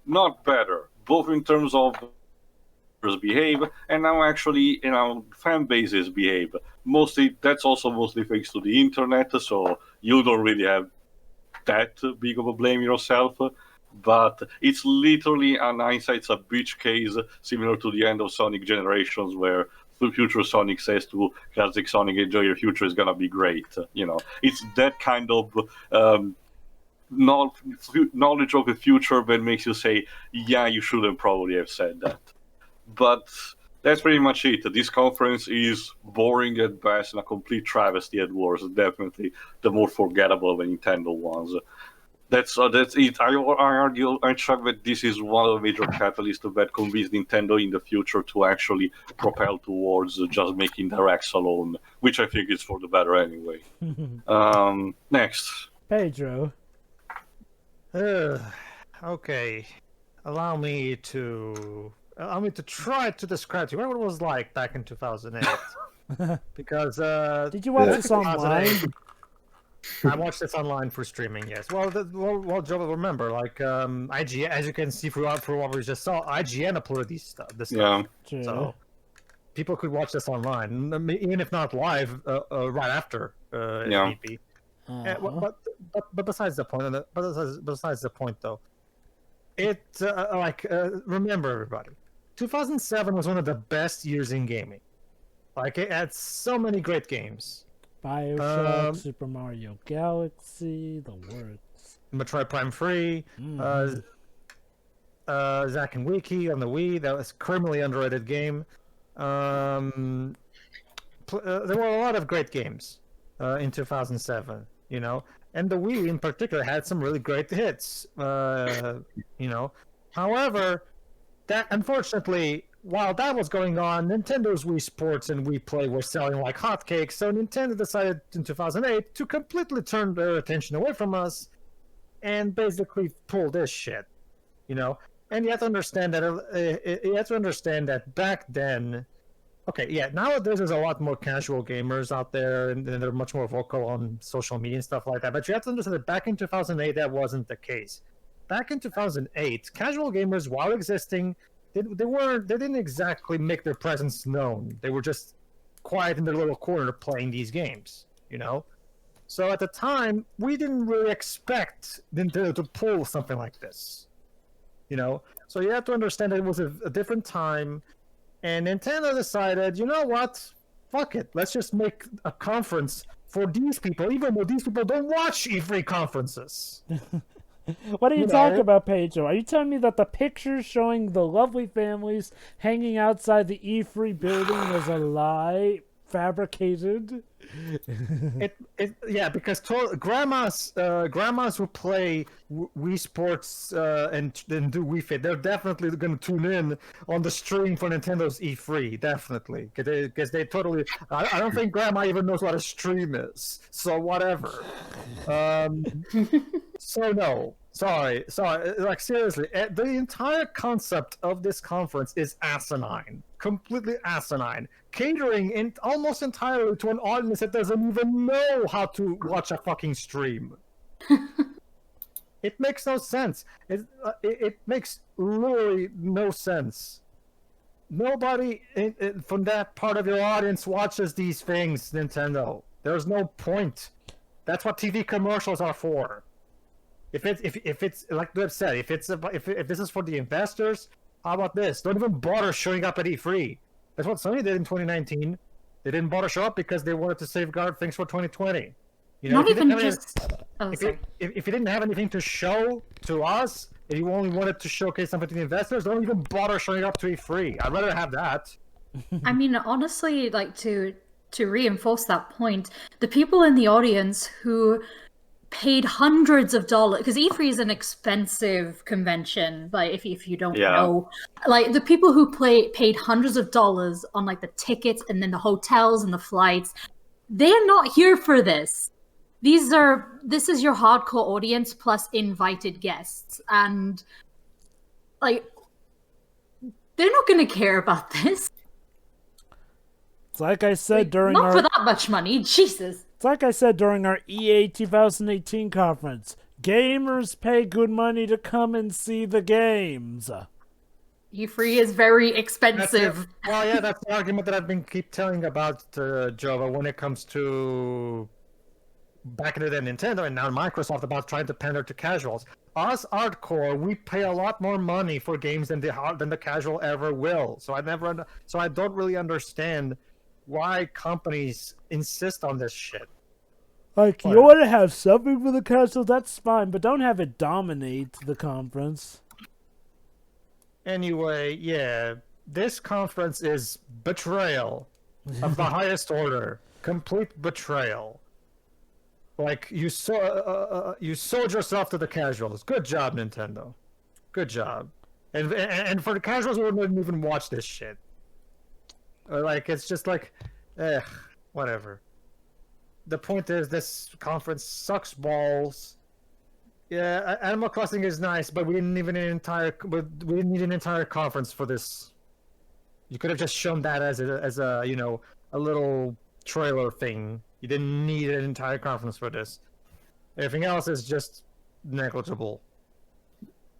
not better, both in terms of behave and now actually fan bases behave. That's also mostly thanks to the internet, so you don't really have that big of a blame yourself. But it's literally an hindsight's a bitch case, similar to the end of Sonic Generations, where future Sonic says to classic Sonic, enjoy your future, is gonna be great. It's that kind of knowledge of the future that makes you say, yeah, you shouldn't probably have said that. But that's pretty much it. This conference is boring at best and a complete travesty at worst. Definitely the more forgettable of the Nintendo ones. That's it. I argue, I chuck that this is one of the major catalysts that convinced Nintendo in the future to actually propel towards just making directs alone, which I think is for the better anyway. Next. Pedro. Okay. Allow me to try to describe to you what it was like back in 2008. Because did you watch this online? I watched this online for streaming. Yes. Well, Joe will remember. Like IGN, as you can see from what we just saw, IGN uploaded this stuff. Yeah. So people could watch this online, even if not live, right after. Yeah. If need be. But besides the point, besides the point though, remember everybody, 2007 was one of the best years in gaming. Like, it had so many great games. BioShock, Super Mario Galaxy, the works. Metroid Prime 3, Zack and Wiki on the Wii, that was a criminally underrated game. There were a lot of great games in 2007, and the Wii in particular had some really great hits, However, that unfortunately, while that was going on, Nintendo's Wii Sports and Wii Play were selling like hotcakes, so Nintendo decided in 2008 to completely turn their attention away from us and basically pull this shit, And you have to understand that back then, nowadays there's a lot more casual gamers out there, and they're much more vocal on social media and stuff like that. But you have to understand that back in 2008, that wasn't the case. Back in 2008, casual gamers, while existing, they didn't exactly make their presence known. They were just quiet in their little corner playing these games, So at the time, we didn't really expect Nintendo to pull something like this, So you have to understand that it was a different time, and Nintendo decided, you know what? Fuck it. Let's just make a conference for these people, even though these people don't watch E3 conferences. What are you talking about, Pedro? Are you telling me that the pictures showing the lovely families hanging outside the E3 building was a lie, fabricated? Because grandmas who play Wii Sports and do Wii Fit, they're definitely going to tune in on the stream for Nintendo's E3, definitely, because they totally. I don't think Grandma even knows what a stream is, so whatever. So no, sorry. Like, seriously, the entire concept of this conference is asinine, completely asinine. Catering almost entirely to an audience that doesn't even know how to watch a fucking stream. It makes no sense. It makes literally no sense. Nobody from that part of your audience watches these things, Nintendo. There's no point. That's what TV commercials are for. If it's like Deb said, if this is for the investors, how about this? Don't even bother showing up at E3. That's what Sony did in 2019. They didn't bother show up because they wanted to safeguard things for 2020. Not even just. If you didn't have anything to show to us, If you only wanted to showcase something to the investors, don't even bother showing up to E3. I'd rather have that. I mean, honestly, like to reinforce that point, the people in the audience who paid hundreds of dollars, because E3 is an expensive convention, like if you don't know, like the people who paid hundreds of dollars on like the tickets and then the hotels and the flights, they're not here for this. This is your hardcore audience plus invited guests, and like they're not going to care about this. It's like I said during not for that much money, Jesus. It's like I said during our EA 2018 conference. Gamers pay good money to come and see the games. E3 is very expensive. Well, yeah, that's the argument that I've been keep telling about Jova when it comes to back in the day Nintendo and now Microsoft about trying to pander to casuals. Us hardcore, we pay a lot more money for games than the casual ever will. So I don't really understand why companies insist on this shit. Like, you want to have something for the casual, that's fine, but don't have it dominate the conference. Anyway, yeah, this conference is betrayal of the highest order. Complete betrayal. Like, you sold yourself to the casuals. Good job, Nintendo. Good job. And for the casuals who wouldn't even watch this shit. Like, it's just like, whatever. The point is, this conference sucks balls. Yeah, Animal Crossing is nice, but we didn't need an entire conference for this. You could have just shown that as a a little trailer thing. You didn't need an entire conference for this. Everything else is just negligible.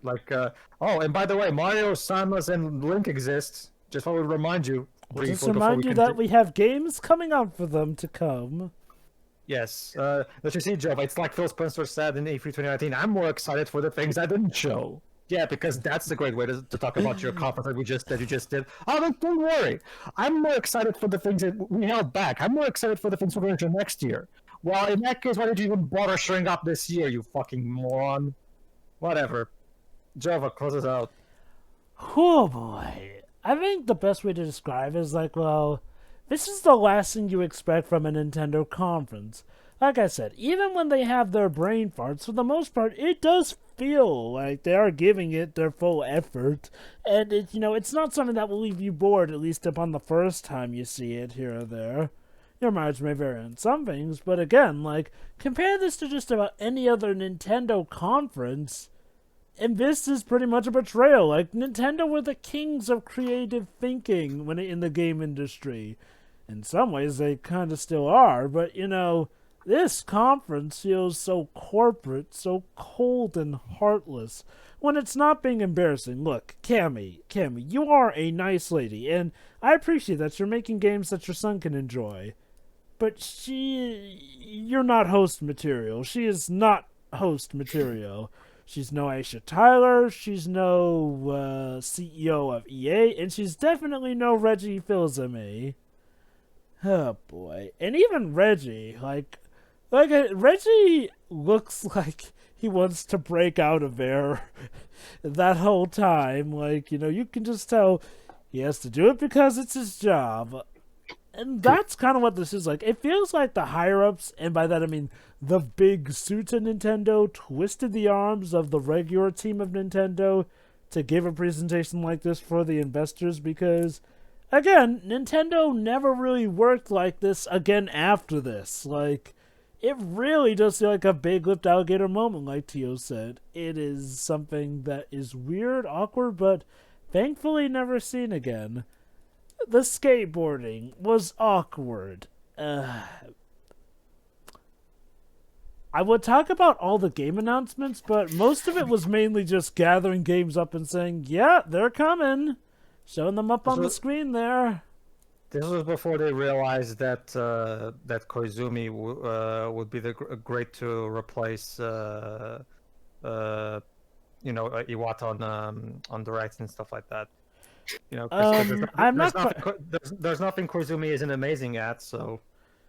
Like, oh, and by the way, Mario, Samus, and Link exist. Just want to remind you. Just remind you that we have games coming out for them to come. Yes. Let you see, Joe, it's like Phil Spencer said in E3 2019, I'm more excited for the things I didn't show. Yeah, because that's a great way to talk about your conference that you just did. Oh, don't worry. I'm more excited for the things that we held back. I'm more excited for the things we're going to do next year. Well, in that case, why did you even bother showing up this year, you fucking moron? Whatever. Java, close us out. Oh, boy. I think the best way to describe it is like, well, this is the last thing you expect from a Nintendo conference. Like I said, even when they have their brain farts, for the most part, it does feel like they are giving it their full effort. And, it's not something that will leave you bored, at least upon the first time you see it here or there. Your mileage may vary on some things, but again, like, compare this to just about any other Nintendo conference, and this is pretty much a betrayal. Like, Nintendo were the kings of creative thinking in the game industry. In some ways, they kind of still are, but, this conference feels so corporate, so cold and heartless, when it's not being embarrassing. Look, Cammy, you are a nice lady, and I appreciate that you're making games that your son can enjoy. But you're not host material. She is not host material. She's no Aisha Tyler, she's no CEO of EA, and she's definitely no Reggie Fils-Aimé. Oh boy. And even Reggie, Reggie looks like he wants to break out of there that whole time. You can just tell he has to do it because it's his job. And that's kind of what this is like. It feels like the higher-ups, and by that I mean the big suits of Nintendo, twisted the arms of the regular team of Nintendo to give a presentation like this for the investors because, again, Nintendo never really worked like this again after this. It really does feel like a big lipped alligator moment, like Tio said. It is something that is weird, awkward, but thankfully never seen again. The skateboarding was awkward. I would talk about all the game announcements, but most of it was mainly just gathering games up and saying, yeah, they're coming. Showing them up on the screen there. This was before they realized that that Koizumi would be great to replace Iwata on Direct and stuff like that. There's nothing Koizumi isn't amazing at. So,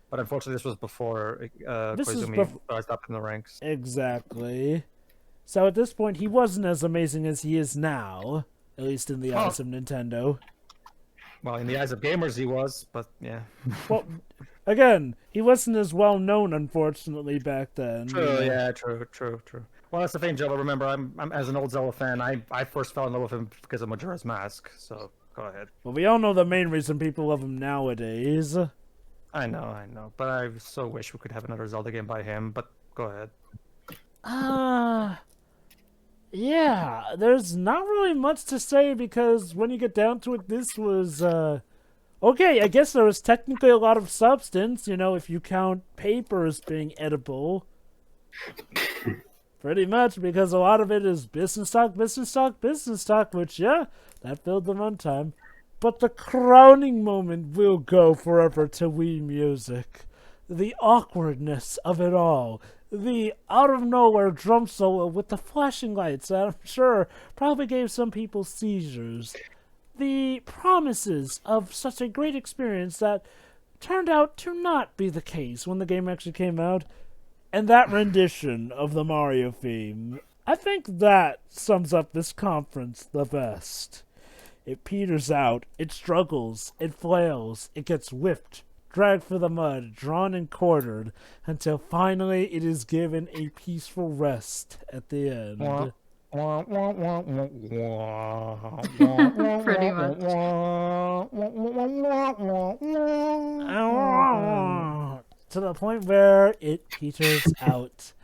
but unfortunately, this was before Koizumi rised up in the ranks. Exactly. So at this point, he wasn't as amazing as he is now, at least in the eyes of Nintendo. Well, in the eyes of gamers, he was, but yeah. Well, again, he wasn't as well known, unfortunately, back then. True, yeah, true. Well, that's the thing, Joe. Remember, I'm as an old Zelda fan, I first fell in love with him because of Majora's Mask. So go ahead. Well, we all know the main reason people love him nowadays. I know, but I so wish we could have another Zelda game by him. But go ahead. Yeah, there's not really much to say because when you get down to it, this was, okay, I guess there was technically a lot of substance, you know, if you count paper as being edible. Pretty much, because a lot of it is business talk, which, yeah, that filled the runtime. But the crowning moment will go forever to Wii Music. The awkwardness of it all. The out-of-nowhere drum solo with the flashing lights that I'm sure probably gave some people seizures. The promises of such a great experience that turned out to not be the case when the game actually came out. And that rendition of the Mario theme. I think that sums up this conference the best. It peters out, it struggles, it flails, it gets whipped, dragged through the mud, drawn and quartered, until finally it is given a peaceful rest at the end. Pretty much. To the point where it peters out.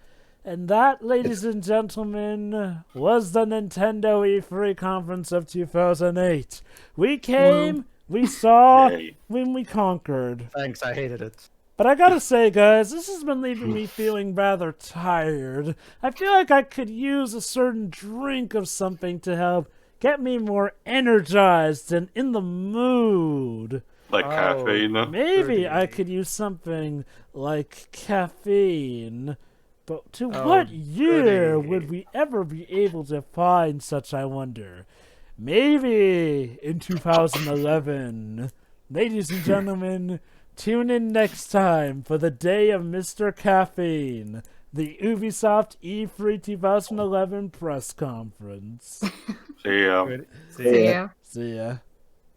And that, ladies and gentlemen, was the Nintendo E3 conference of 2008. We came, we saw, when we conquered. Thanks, I hated it. But I gotta say, guys, this has been leaving me feeling rather tired. I feel like I could use a certain drink of something to help get me more energized and in the mood. Like caffeine? Maybe I could use something like caffeine. But to what year would we ever be able to find such, I wonder? Maybe in 2011. Ladies and gentlemen, tune in next time for the day of Mr. Caffeine, the Ubisoft E3 2011 press conference. See ya. See ya. See ya.